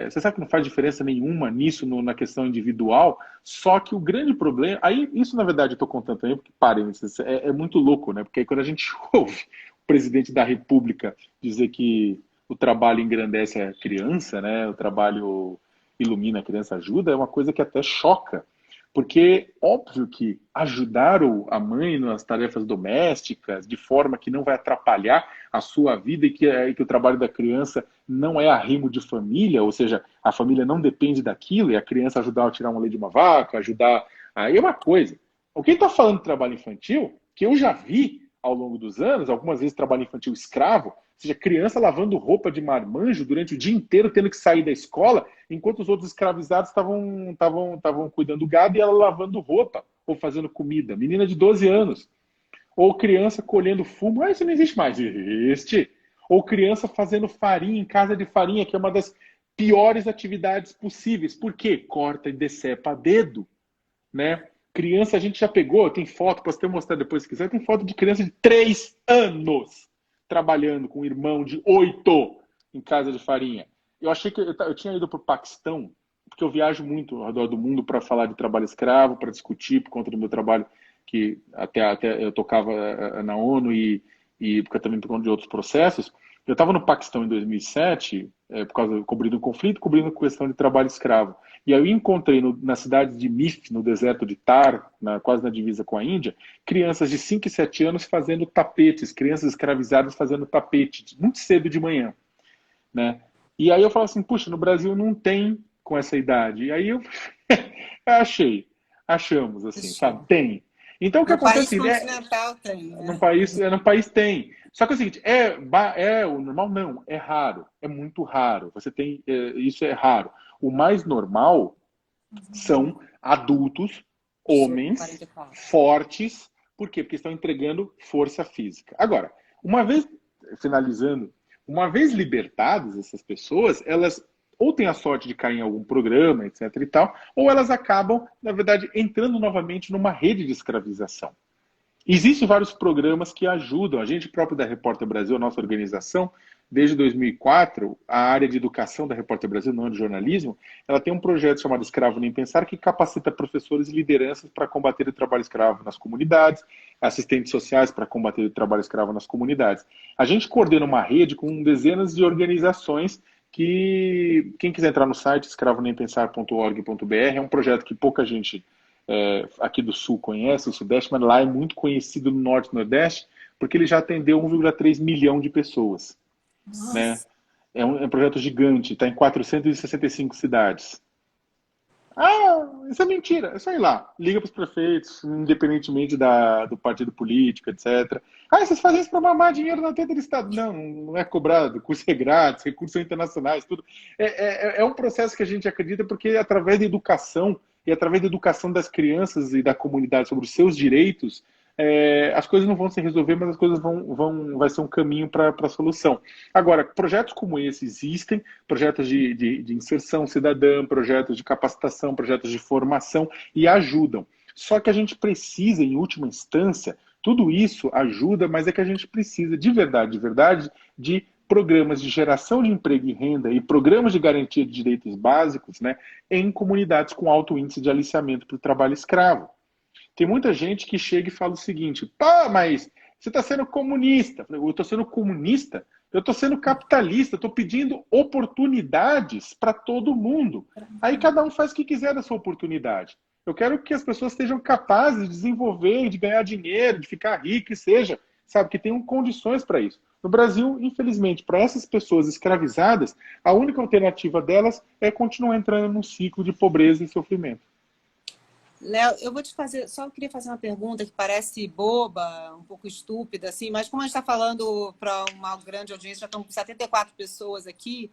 Você sabe que não faz diferença nenhuma nisso, na questão individual, só que o grande problema, aí isso na verdade eu estou contando também, porque parênteses, é muito louco, né? Porque aí quando a gente ouve o presidente da República dizer que o trabalho engrandece a criança, né? O trabalho ilumina a criança, ajuda, é uma coisa que até choca. Porque, óbvio que ajudar a mãe nas tarefas domésticas, de forma que não vai atrapalhar a sua vida e que o trabalho da criança não é arrimo de família, ou seja, a família não depende daquilo, e a criança ajudar a tirar uma leite de uma vaca, ajudar... Aí é uma coisa. Quem está falando de trabalho infantil, que eu já vi ao longo dos anos, algumas vezes trabalho infantil escravo, ou seja, criança lavando roupa de marmanjo durante o dia inteiro, tendo que sair da escola, enquanto os outros escravizados estavam cuidando do gado e ela lavando roupa ou fazendo comida. Menina de 12 anos. Ou criança colhendo fumo. Isso não existe mais. Existe. Ou criança fazendo farinha em casa de farinha, que é uma das piores atividades possíveis. Por quê? Corta e decepa dedo, né? Criança, a gente já pegou, tem foto, posso até mostrar depois se quiser, tem foto de criança de 3 anos trabalhando com um irmão de 8 em casa de farinha. Eu achei que eu tinha ido para o Paquistão, porque eu viajo muito ao redor do mundo para falar de trabalho escravo, para discutir por conta do meu trabalho, que até eu tocava na ONU e também por conta de outros processos. Eu estava no Paquistão em 2007, cobrindo um conflito, cobrindo questão de trabalho escravo. E aí eu encontrei na cidade de Mif, no deserto de Thar, quase na divisa com a Índia, crianças de 5 e 7 anos fazendo tapetes, crianças escravizadas fazendo tapete, muito cedo de manhã, né? E aí eu falo assim, puxa, no Brasil não tem com essa idade. E aí eu achamos, assim, sabe? Tem. Então o que acontece? No país continental tem, né? No país tem. Só que é o seguinte, o normal não, é raro, é muito raro. Você tem, isso é raro. O mais normal são adultos, homens, fortes. Por quê? Porque estão entregando força física. Agora, finalizando, uma vez libertadas essas pessoas, elas ou têm a sorte de cair em algum programa, etc e tal, ou elas acabam, na verdade, entrando novamente numa rede de escravização. Existem vários programas que ajudam. A gente próprio da Repórter Brasil, a nossa organização, desde 2004, a área de educação da Repórter Brasil, não de jornalismo, ela tem um projeto chamado Escravo Nem Pensar, que capacita professores e lideranças para combater o trabalho escravo nas comunidades, assistentes sociais para combater o trabalho escravo nas comunidades. A gente coordena uma rede com dezenas de organizações que, quem quiser entrar no site escravonempensar.org.br, é um projeto que pouca gente aqui do Sul conhece, o Sudeste, mas lá é muito conhecido no Norte e Nordeste, porque ele já atendeu 1,3 milhão de pessoas. Né? É um projeto gigante, está em 465 cidades. Isso é mentira, é só ir lá. Liga para os prefeitos, independentemente do partido político, etc. Vocês fazem isso para mamar dinheiro na teta do Estado. Não, não é cobrado, curso é grátis, recursos são internacionais, tudo. É um processo que a gente acredita porque através da educação, e através da educação das crianças e da comunidade sobre os seus direitos, as coisas não vão se resolver, mas as coisas vai ser um caminho para a solução. Agora, projetos como esse existem, projetos de inserção cidadã, projetos de capacitação, projetos de formação, e ajudam. Só que a gente precisa, em última instância, tudo isso ajuda, mas é que a gente precisa, de verdade, de programas de geração de emprego e renda e programas de garantia de direitos básicos, né, em comunidades com alto índice de aliciamento para o trabalho escravo. Tem muita gente que chega e fala o seguinte, mas você está sendo comunista. Eu estou sendo comunista? Eu estou sendo capitalista, estou pedindo oportunidades para todo mundo. Aí cada um faz o que quiser da sua oportunidade. Eu quero que as pessoas estejam capazes de desenvolver, de ganhar dinheiro, de ficar rico, sabe, que tenham condições para isso. No Brasil, infelizmente, para essas pessoas escravizadas, a única alternativa delas é continuar entrando num ciclo de pobreza e sofrimento. Léo, eu vou te fazer, só queria fazer uma pergunta que parece boba, um pouco estúpida, assim, mas como a gente está falando para uma grande audiência, já estamos com 74 pessoas aqui,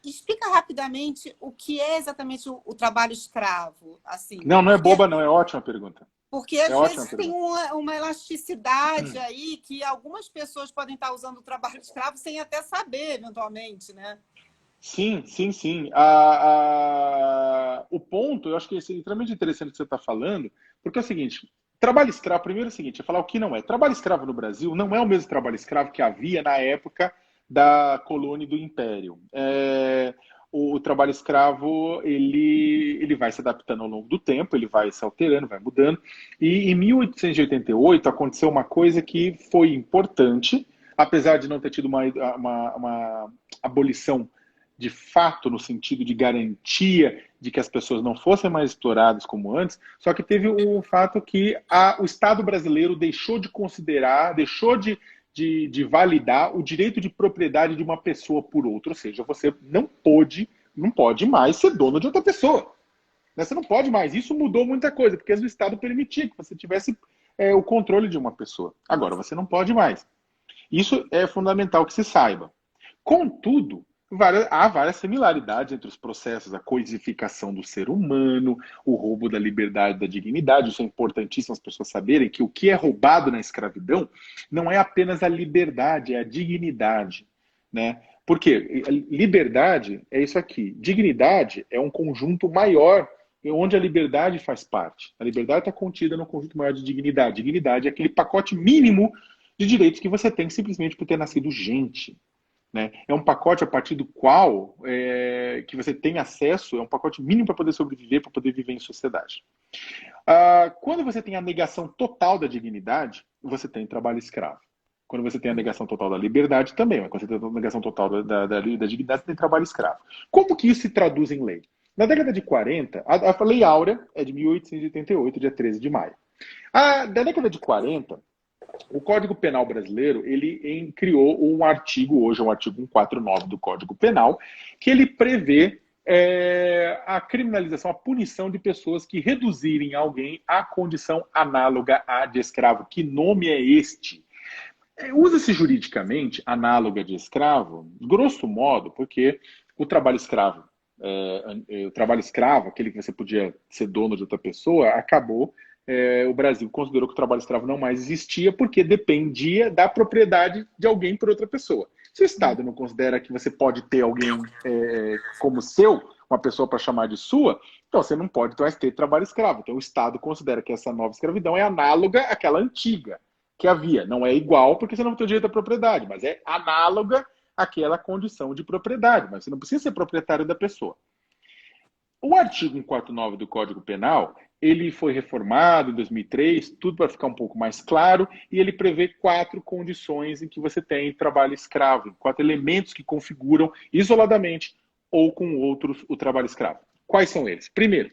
explica rapidamente o que é exatamente o trabalho escravo. Assim, não é boba, não, é ótima pergunta. Porque às vezes tem uma elasticidade aí que algumas pessoas podem estar usando o trabalho escravo sem até saber, eventualmente, né? Sim. O ponto, eu acho que é extremamente interessante o que você está falando, porque é o seguinte, trabalho escravo, primeiro é o seguinte, é falar o que não é. Trabalho escravo no Brasil não é o mesmo trabalho escravo que havia na época da colônia e do império. O trabalho escravo, ele vai se adaptando ao longo do tempo, ele vai se alterando, vai mudando. E em 1888 aconteceu uma coisa que foi importante, apesar de não ter tido uma abolição de fato, no sentido de garantia de que as pessoas não fossem mais exploradas como antes, só que teve o fato que o Estado brasileiro deixou de considerar, deixou de validar o direito de propriedade de uma pessoa por outra. Ou seja, você não pode mais ser dono de outra pessoa. Você não pode mais. Isso mudou muita coisa, porque o Estado permitia que você tivesse o controle de uma pessoa. Agora, você não pode mais. Isso é fundamental que se saiba. Contudo, há várias similaridades entre os processos, a coisificação do ser humano, o roubo da liberdade e da dignidade. Isso é importantíssimo as pessoas saberem que o que é roubado na escravidão não é apenas a liberdade, é a dignidade, né? Por quê? Liberdade é isso aqui. Dignidade é um conjunto maior, onde a liberdade faz parte. A liberdade está contida no conjunto maior de dignidade. Dignidade é aquele pacote mínimo de direitos que você tem simplesmente por ter nascido gente. Né? É um pacote a partir do qual que você tem acesso, é um pacote mínimo para poder sobreviver, para poder viver em sociedade. Quando você tem a negação total da dignidade, você tem trabalho escravo. Quando você tem a negação total da liberdade, também. Mas quando você tem a negação total da dignidade, você tem trabalho escravo. Como que isso se traduz em lei? Na década de 40, a Lei Áurea é de 1888, dia 13 de maio. Da década de 40, o Código Penal brasileiro, ele criou um artigo, hoje é o artigo 149 do Código Penal, que ele prevê a criminalização, a punição de pessoas que reduzirem alguém à condição análoga à de escravo. Que nome é este? Usa-se juridicamente análoga de escravo, grosso modo, porque o trabalho escravo, aquele que você podia ser dono de outra pessoa, acabou. O Brasil considerou que o trabalho escravo não mais existia porque dependia da propriedade de alguém por outra pessoa. Se o Estado não considera que você pode ter alguém como seu, uma pessoa para chamar de sua, então você não pode mais ter trabalho escravo. Então o Estado considera que essa nova escravidão é análoga àquela antiga que havia. Não é igual porque você não tem o direito à propriedade, mas é análoga àquela condição de propriedade, mas você não precisa ser proprietário da pessoa. O artigo 149 do Código Penal, ele foi reformado em 2003, tudo para ficar um pouco mais claro, e ele prevê 4 condições em que você tem trabalho escravo, 4 elementos que configuram isoladamente ou com outros o trabalho escravo. Quais são eles? Primeiro,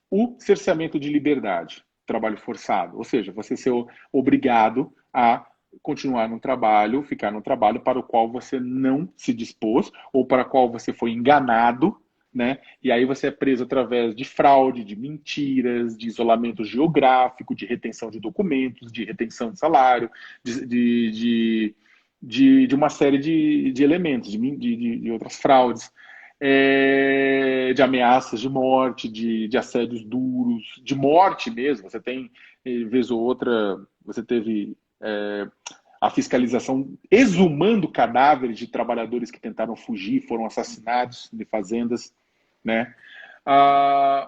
o cerceamento de liberdade, trabalho forçado, ou seja, você ser obrigado a continuar no trabalho, ficar no trabalho para o qual você não se dispôs ou para o qual você foi enganado, né? E aí você é preso através de fraude, de mentiras, de isolamento geográfico, de retenção de documentos, de retenção de salário, de uma série de elementos, de outras fraudes, de ameaças de morte, de assédios duros, de morte mesmo. Você tem, vez ou outra, você teve a fiscalização exumando cadáveres de trabalhadores que tentaram fugir, foram assassinados de fazendas, né?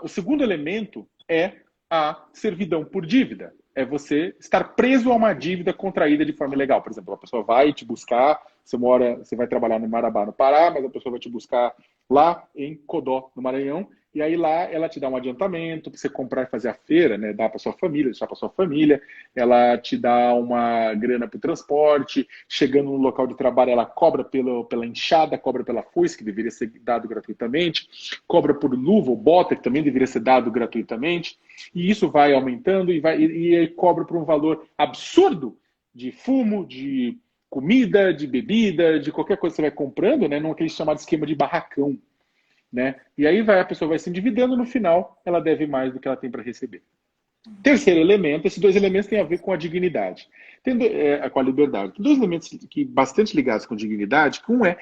O segundo elemento é a servidão por dívida. É você estar preso a uma dívida contraída de forma ilegal. Por exemplo, a pessoa vai te buscar, você vai trabalhar no Marabá, no Pará, mas a pessoa vai te buscar lá em Codó, no Maranhão, e aí lá ela te dá um adiantamento para você comprar e fazer a feira, né? Dar para sua família, deixar para sua família, ela te dá uma grana para o transporte, chegando no local de trabalho ela cobra pela enxada, cobra pela foice, que deveria ser dado gratuitamente, cobra por luva ou bota, que também deveria ser dado gratuitamente, e isso vai aumentando e cobra por um valor absurdo de fumo, de comida, de bebida, de qualquer coisa que você vai comprando, né? Num aquele chamado esquema de barracão. Né? E aí a pessoa vai se endividando, no final ela deve mais do que ela tem para receber. Terceiro elemento, esses 2 elementos têm a ver com a dignidade, com a liberdade. Tem 2 elementos bastante ligados com dignidade, que um é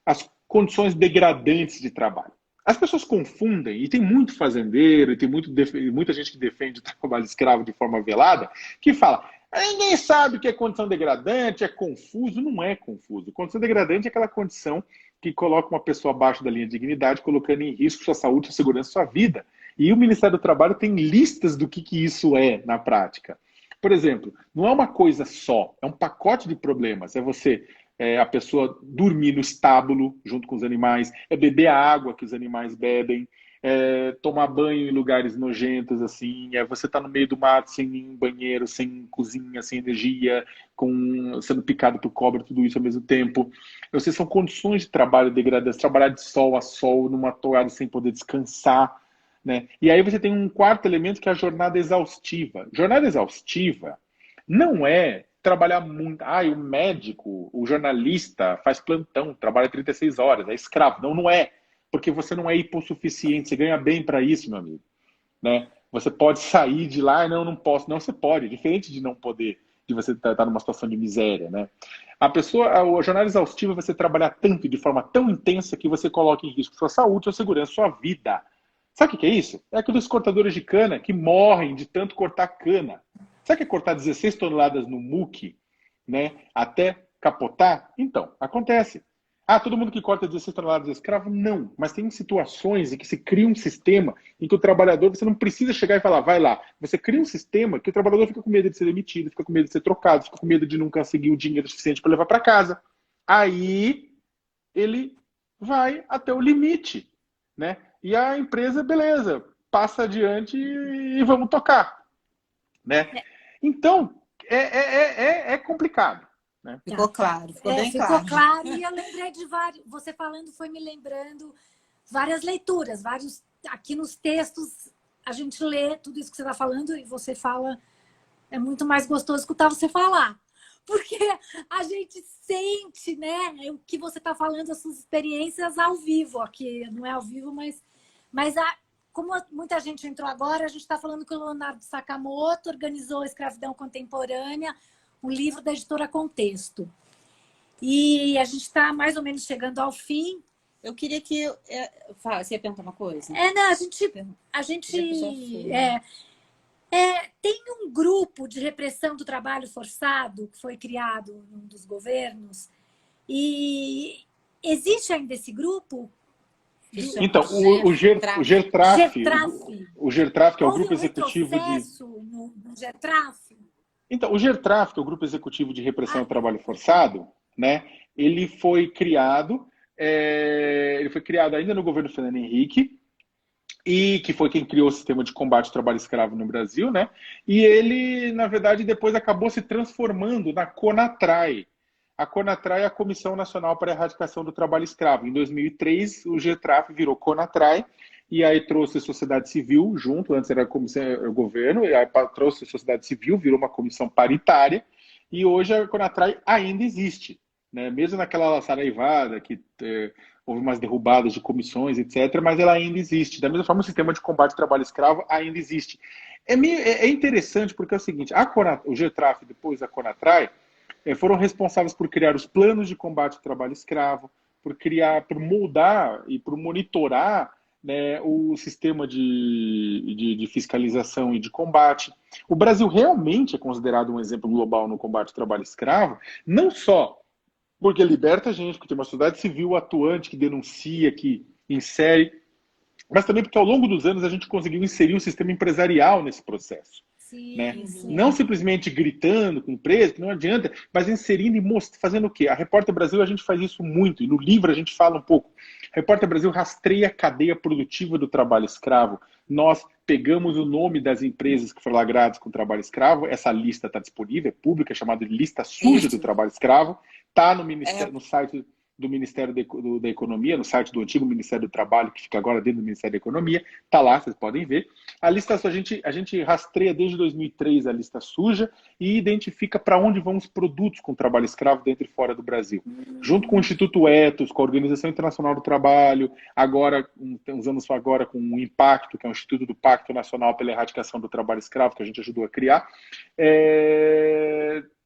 as condições degradantes de trabalho. As pessoas confundem, e tem muito fazendeiro, e tem muita gente que defende o trabalho escravo de forma velada, que fala, ninguém sabe o que é condição degradante, é confuso. Não é confuso. Condição degradante é aquela condição que coloca uma pessoa abaixo da linha de dignidade, colocando em risco sua saúde, sua segurança, sua vida. E o Ministério do Trabalho tem listas do que isso é na prática. Por exemplo, não é uma coisa só, é um pacote de problemas. A pessoa dormir no estábulo junto com os animais, beber a água que os animais bebem, tomar banho em lugares nojentos, assim, você tá no meio do mato sem nenhum banheiro, sem cozinha, sem energia, sendo picado por cobra, tudo isso ao mesmo tempo. São condições de trabalho degradantes, trabalhar de sol a sol, numa toalha sem poder descansar, né? E aí você tem um quarto elemento que é a jornada exaustiva. Jornada exaustiva não é trabalhar muito. O médico, o jornalista faz plantão, trabalha 36 horas, é escravo. Não é. Porque você não é hipossuficiente, você ganha bem para isso, meu amigo. Né? Você pode sair de lá, não posso. Não, você pode. Diferente de não poder, de você estar numa situação de miséria. Né? A jornada exaustiva é você trabalhar tanto e de forma tão intensa que você coloca em risco sua saúde, sua segurança, sua vida. Sabe o que é isso? É aqueles cortadores de cana que morrem de tanto cortar cana. Sabe o que é cortar 16 toneladas no muque, né, até capotar? Então, acontece. Ah, todo mundo que corta 16 toneladas de escravo? Não. Mas tem situações em que se cria um sistema em que o trabalhador, você não precisa chegar e falar, vai lá. Você cria um sistema que o trabalhador fica com medo de ser demitido, fica com medo de ser trocado, fica com medo de não conseguir o dinheiro suficiente para levar para casa. Aí ele vai até o limite, né? E a empresa, beleza, passa adiante e vamos tocar, né? Então, é complicado. Né? Ficou claro, ficou bem ficou claro. E eu lembrei de vários. Você falando foi me lembrando várias leituras, vários. Aqui nos textos a gente lê tudo isso que você está falando e você fala. É muito mais gostoso escutar você falar. Porque a gente sente, né, o que você está falando, as suas experiências ao vivo. Aqui não é ao vivo, mas como muita gente entrou agora, a gente está falando que o Leonardo Sakamoto organizou a Escravidão Contemporânea, um livro da editora Contexto. E a gente está mais ou menos chegando ao fim. Eu queria que... Você ia perguntar uma coisa? Não, a gente tem um grupo de repressão do trabalho forçado que foi criado num dos governos. E existe ainda esse grupo? Então, o GERTRAF, que é o grupo executivo no GERTRAF. Então, o GERTRAF, que é o Grupo Executivo de Repressão ao Trabalho Forçado, né, ele foi criado ainda no governo Fernando Henrique, e que foi quem criou o sistema de combate ao trabalho escravo no Brasil, né? E ele, na verdade, depois acabou se transformando na CONATRAE. A CONATRAE é a Comissão Nacional para a Erradicação do Trabalho Escravo. Em 2003, o GERTRAF virou CONATRAE, e aí trouxe a sociedade civil junto, antes era o governo, e aí trouxe a sociedade civil, virou uma comissão paritária, e hoje a CONATRAE ainda existe, né? Mesmo naquela saraivada que houve umas derrubadas de comissões, etc., mas ela ainda existe. Da mesma forma, o sistema de combate ao trabalho escravo ainda existe. É interessante porque é o seguinte, o GERTRAF, depois a CONATRAE, foram responsáveis por criar os planos de combate ao trabalho escravo, por moldar e por monitorar, né, o sistema de fiscalização e de combate. O Brasil realmente é considerado um exemplo global no combate ao trabalho escravo, não só porque liberta a gente, porque tem uma sociedade civil atuante que denuncia, que insere, mas também porque ao longo dos anos a gente conseguiu inserir um sistema empresarial nesse processo. Sim, né? sim. Não simplesmente gritando com empresa, que não adianta, mas inserindo e fazendo o quê? A Repórter Brasil a gente faz isso muito, e no livro a gente fala um pouco. A Repórter Brasil rastreia a cadeia produtiva do trabalho escravo. Nós pegamos o nome das empresas que foram flagradas com trabalho escravo, essa lista está disponível, é pública, é chamada de lista suja do trabalho escravo, está no site do Ministério da Economia, no site do antigo Ministério do Trabalho, que fica agora dentro do Ministério da Economia, está lá, vocês podem ver. A lista a gente rastreia desde 2003 a lista suja e identifica para onde vão os produtos com trabalho escravo dentro e fora do Brasil. Junto com o Instituto Ethos, com a Organização Internacional do Trabalho, agora, uns anos agora com o Impacto, que é o Instituto do Pacto Nacional pela Erradicação do Trabalho Escravo, que a gente ajudou a criar,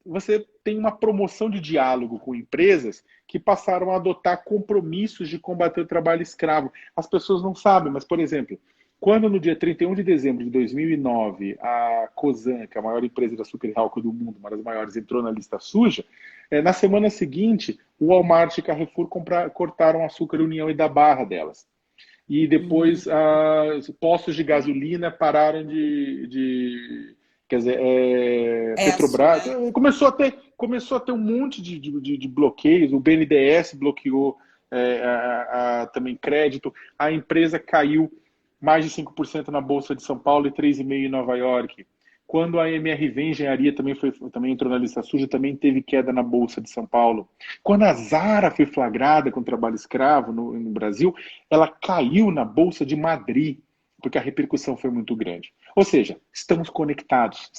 você tem uma promoção de diálogo com empresas que passaram a adotar compromissos de combater o trabalho escravo. As pessoas não sabem, mas, por exemplo, quando no dia 31 de dezembro de 2009 a Cosan, que é a maior empresa de açúcar e álcool do mundo, uma das maiores, entrou na lista suja, na semana seguinte o Walmart e Carrefour cortaram açúcar União e da barra delas. E depois postos de gasolina pararam quer dizer, Petrobras, né? Começou a ter um monte de bloqueios. O BNDES bloqueou também crédito. A empresa caiu mais de 5% na Bolsa de São Paulo e 3,5% em Nova York. Quando a MRV Engenharia também entrou na lista suja, também teve queda na Bolsa de São Paulo. Quando a Zara foi flagrada com trabalho escravo no Brasil, ela caiu na Bolsa de Madrid, porque a repercussão foi muito grande. Ou seja, estamos conectados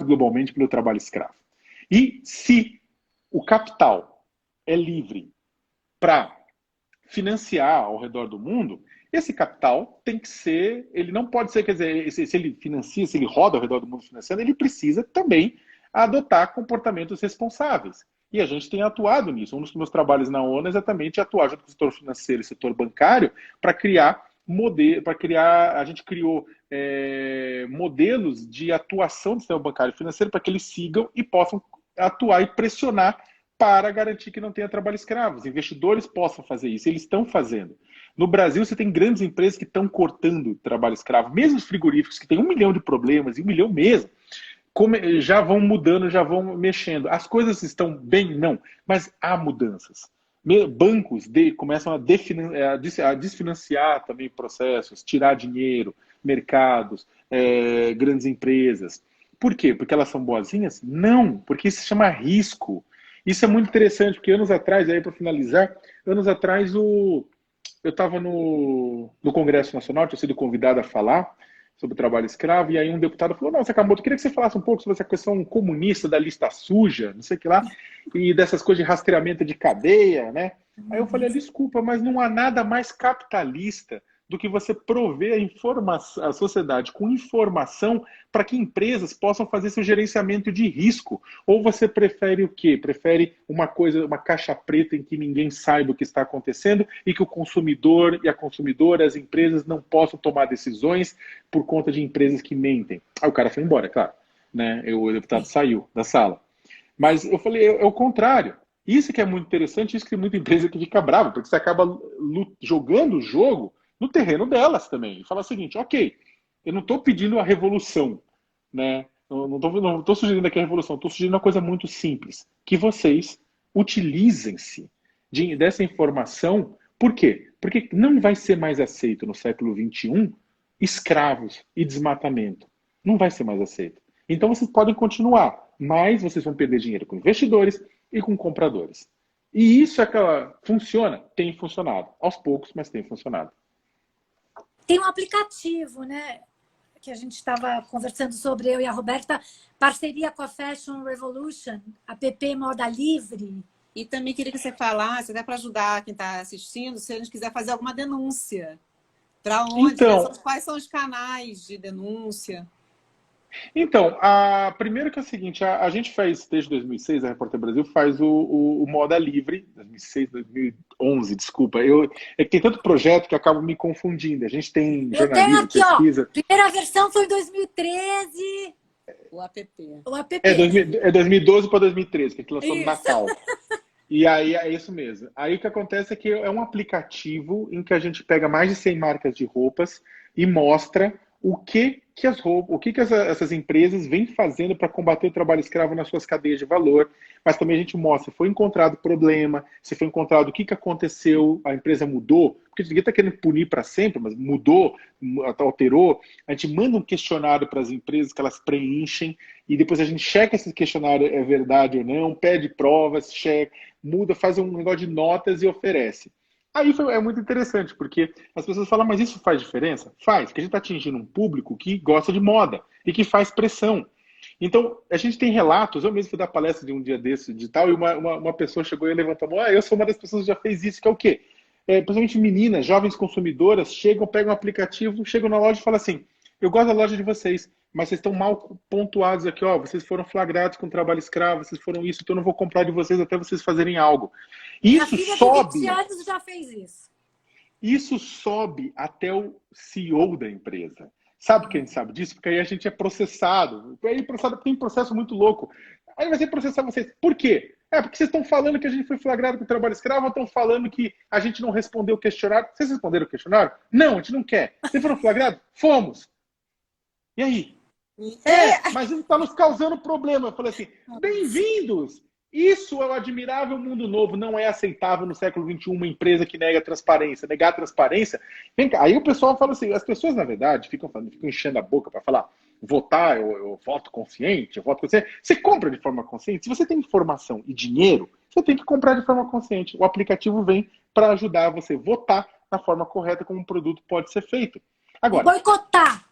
globalmente pelo trabalho escravo. E se o capital é livre para financiar ao redor do mundo, esse capital tem que ser, ele não pode ser, quer dizer, se ele financia, se ele roda ao redor do mundo financiando, ele precisa também adotar comportamentos responsáveis. E a gente tem atuado nisso. Um dos meus trabalhos na ONU é exatamente atuar junto com o setor financeiro e o setor bancário para criar a gente criou modelos de atuação do sistema bancário e financeiro para que eles sigam e possam atuar e pressionar para garantir que não tenha trabalho escravo. Os investidores possam fazer isso, eles estão fazendo. No Brasil, você tem grandes empresas que estão cortando trabalho escravo, mesmo os frigoríficos, que têm 1 milhão de problemas, e 1 milhão mesmo, já vão mudando, já vão mexendo. As coisas estão bem? Não, mas há mudanças. Bancos começam a desfinanciar também processos, tirar dinheiro, mercados, grandes empresas. Por quê? Porque elas são boazinhas? Não, porque isso se chama risco. Isso é muito interessante, porque anos atrás, aí para finalizar, anos atrás eu estava no Congresso Nacional, tinha sido convidado a falar sobre o trabalho escravo, e aí um deputado falou, não, Sakamoto, eu queria que você falasse um pouco sobre essa questão comunista da lista suja, não sei o que lá, e dessas coisas de rastreamento de cadeia, né? Aí eu falei, desculpa, mas não há nada mais capitalista do que você prover a sociedade com informação para que empresas possam fazer seu gerenciamento de risco. Ou você prefere o quê? Prefere uma caixa preta em que ninguém saiba o que está acontecendo e que o consumidor e a consumidora, as empresas, não possam tomar decisões por conta de empresas que mentem. Aí o cara foi embora, claro. Né? O deputado saiu da sala. Mas eu falei, é o contrário. Isso que é muito interessante, isso que tem muita empresa que fica brava, porque você acaba jogando o jogo no terreno delas também. E fala o seguinte, ok, eu não estou pedindo a revolução, né? Não estou sugerindo aqui a revolução, estou sugerindo uma coisa muito simples, que vocês utilizem-se dessa informação. Por quê? Porque não vai ser mais aceito no século XXI escravos e desmatamento. Não vai ser mais aceito. Então vocês podem continuar, mas vocês vão perder dinheiro com investidores e com compradores. E isso funciona? Tem funcionado. Aos poucos, mas tem funcionado. Tem um aplicativo, né? Que a gente estava conversando sobre, eu e a Roberta, parceria com a Fashion Revolution, app Moda Livre. E também queria que você falasse, até para ajudar quem está assistindo, se a gente quiser fazer alguma denúncia. Para onde? Então, quais são os canais de denúncia? Então, primeiro que é o seguinte, a gente faz, desde 2006, a Repórter Brasil faz o Moda Livre, 2006, 2011, desculpa. É que tem tanto projeto que acaba me confundindo. A gente tem jornalismo, aqui, pesquisa... Ó, primeira versão foi em 2013. O app. O app. É 2012 para 2013, que a gente lançou no Natal. E aí é isso mesmo. Aí o que acontece é que é um aplicativo em que a gente pega mais de 100 marcas de roupas e mostra o que essas empresas vêm fazendo para combater o trabalho escravo nas suas cadeias de valor, mas também a gente mostra se foi encontrado problema, se foi encontrado o que aconteceu, a empresa mudou, porque ninguém está querendo punir para sempre, mas mudou, alterou. A gente manda um questionário para as empresas que elas preenchem e depois a gente checa se esse questionário é verdade ou não, pede provas, checa, muda, faz um negócio de notas e oferece. Aí é muito interessante, porque as pessoas falam, mas isso faz diferença? Faz, porque a gente está atingindo um público que gosta de moda e que faz pressão. Então, a gente tem relatos, eu mesmo fui dar palestra de um dia desse, de tal, e uma pessoa chegou e levantou a mão, eu sou uma das pessoas que já fez isso, que é o quê? Principalmente meninas, jovens consumidoras, pegam o aplicativo, chegam na loja e falam assim, eu gosto da loja de vocês, mas vocês estão mal pontuados aqui, ó, vocês foram flagrados com trabalho escravo, vocês foram isso, então eu não vou comprar de vocês até vocês fazerem algo. Isso a filha sobe. De 20 anos já fez isso. Isso sobe até o CEO da empresa. Sabe que a gente sabe disso? Porque aí a gente é processado. Aí tem processo muito louco. Aí vai ser processar vocês. Por quê? Porque vocês estão falando que a gente foi flagrado com trabalho escravo ou estão falando que a gente não respondeu o questionário? Vocês responderam o questionário? Não, a gente não quer. Vocês foram flagrados? Fomos. E aí? Mas isso está nos causando problema. Eu falei assim, bem-vindos! Isso é o admirável mundo novo. Não é aceitável no século XXI uma empresa que nega transparência. Negar a transparência... Vem cá. Aí o pessoal fala assim, as pessoas, na verdade, ficam enchendo a boca para falar, votar, eu voto consciente, eu voto consciente. Você compra de forma consciente. Se você tem informação e dinheiro, você tem que comprar de forma consciente. O aplicativo vem para ajudar você a votar na forma correta como um produto pode ser feito. Agora, boicotar!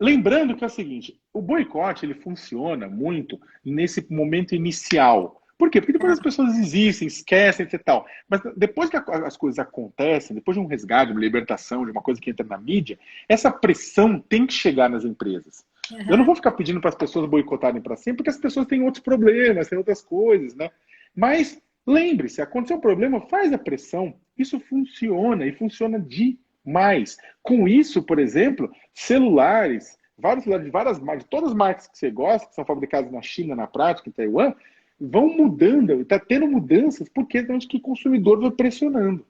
Lembrando que é o seguinte, o boicote ele funciona muito nesse momento inicial. Por quê? Porque depois as pessoas desistem, esquecem e tal. Mas depois que as coisas acontecem, depois de um resgate, uma libertação, de uma coisa que entra na mídia, essa pressão tem que chegar nas empresas. Eu não vou ficar pedindo para as pessoas boicotarem para sempre, porque as pessoas têm outros problemas, têm outras coisas, né? Mas lembre-se, aconteceu um problema, faz a pressão. Isso funciona e funciona demais. Com isso, por exemplo, celulares, vários celulares de várias marcas, todas as marcas que você gosta, que são fabricadas na China, na prática, em Taiwan, vão mudando, está tendo mudanças, porque realmente que o consumidor vai pressionando.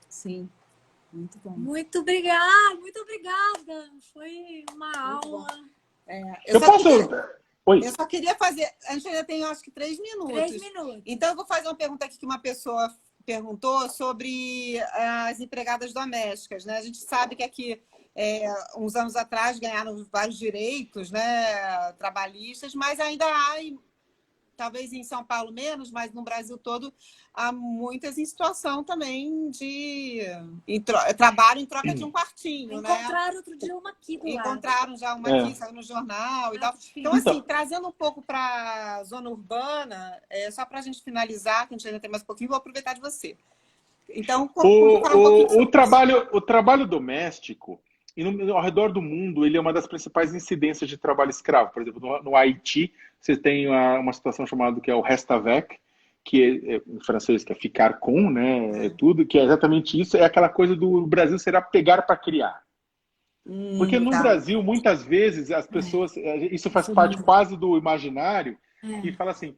Sim, muito bom. Muito obrigada, muito obrigada. Foi uma aula. Eu posso... Oi. Eu só queria fazer... A gente ainda tem, acho que, 3 minutos. 3 minutos. Então, eu vou fazer uma pergunta aqui que uma pessoa perguntou sobre as empregadas domésticas, né? A gente sabe que aqui, uns anos atrás, ganharam vários direitos, né, trabalhistas, mas ainda há, talvez em São Paulo menos, mas no Brasil todo, há muitas em situação também de trabalho em troca de um quartinho. Encontraram outro dia uma aqui do lado. Encontraram já uma aqui, saiu no jornal e tal. Então, assim, trazendo um pouco para a zona urbana, só para a gente finalizar, que a gente ainda tem mais um pouquinho, vou aproveitar de você. Então, o trabalho doméstico, e ao redor do mundo, ele é uma das principais incidências de trabalho escravo. Por exemplo, no Haiti, você tem uma situação chamada que é o reste avec, que em francês que é ficar com, né, tudo, que é exatamente isso, é aquela coisa do Brasil será pegar para criar. Porque no Brasil, muitas vezes, as pessoas, isso faz parte quase do imaginário, e fala assim,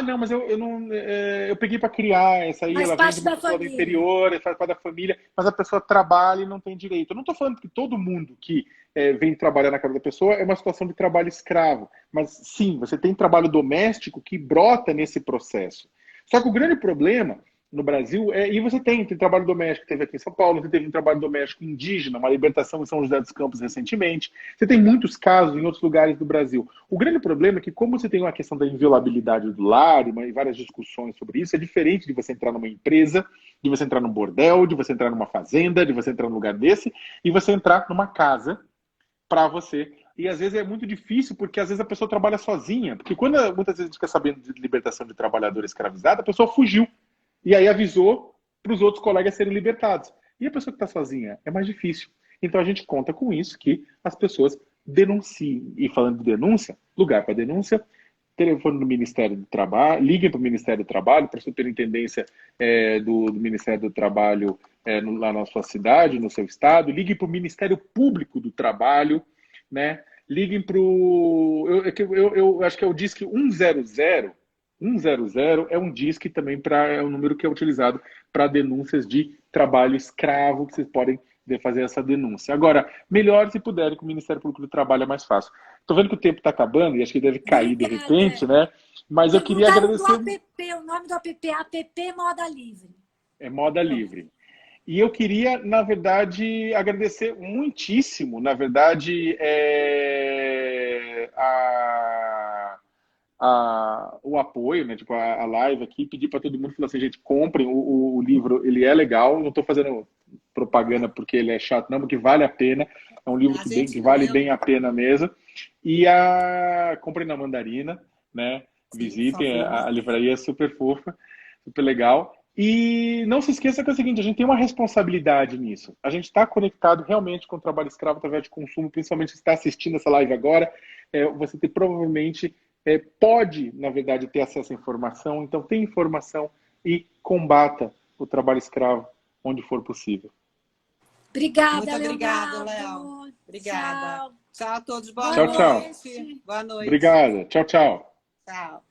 não, mas eu peguei para criar, essa aí, ela vem de uma pessoa do interior, faz parte da família, mas a pessoa trabalha e não tem direito. Eu não estou falando que todo mundo que vem trabalhar na casa da pessoa é uma situação de trabalho escravo, mas sim, você tem trabalho doméstico que brota nesse processo. Só que o grande problema no Brasil e você tem trabalho doméstico, teve aqui em São Paulo, você teve um trabalho doméstico indígena, uma libertação em São José dos Campos recentemente, você tem muitos casos em outros lugares do Brasil. O grande problema é que, como você tem uma questão da inviolabilidade do lar e várias discussões sobre isso, é diferente de você entrar numa empresa, de você entrar num bordel, de você entrar numa fazenda, de você entrar num lugar desse, e você entrar numa casa para você. E às vezes é muito difícil, porque às vezes a pessoa trabalha sozinha, porque quando muitas vezes a gente fica sabendo de libertação de trabalhador escravizado, a pessoa fugiu. E aí avisou para os outros colegas serem libertados. E a pessoa que está sozinha é mais difícil. Então a gente conta com isso, que as pessoas denunciem. E falando de denúncia, lugar para denúncia, telefone do Ministério do Trabalho, liguem para o Ministério do Trabalho, para a superintendência do Ministério do Trabalho lá na sua cidade, no seu estado, liguem para o Ministério Público do Trabalho, né? Liguem para o... Eu acho que é o Disque 100. 100 é um DISC também, é um número que é utilizado para denúncias de trabalho escravo, que vocês podem fazer essa denúncia. Agora, melhor se puderem, que o Ministério Público do Trabalho é mais fácil. Estou vendo que o tempo está acabando, e acho que deve cair de repente, né? Mas eu queria agradecer... O nome do app é app Moda Livre. É Moda Livre. E eu queria, na verdade, agradecer muitíssimo, na verdade, o apoio, né? Tipo, a live aqui, pedir para todo mundo, falar assim, gente, comprem o livro, ele é legal, não estou fazendo propaganda porque ele é chato, não, porque vale a pena, é um livro que vale bem a pena mesmo. E comprem na Mandarina, né? Visitem, a livraria é super fofa, super legal. E não se esqueça que é o seguinte, a gente tem uma responsabilidade nisso. A gente está conectado realmente com o trabalho escravo através de consumo, principalmente se está assistindo essa live agora, você provavelmente pode, na verdade, ter acesso à informação. Então, tenha informação e combata o trabalho escravo onde for possível. Obrigada, muito obrigada, Léo. Obrigada. Tchau a todos. Boa noite. Tchau. Boa noite. Obrigada. Tchau, tchau. Tchau.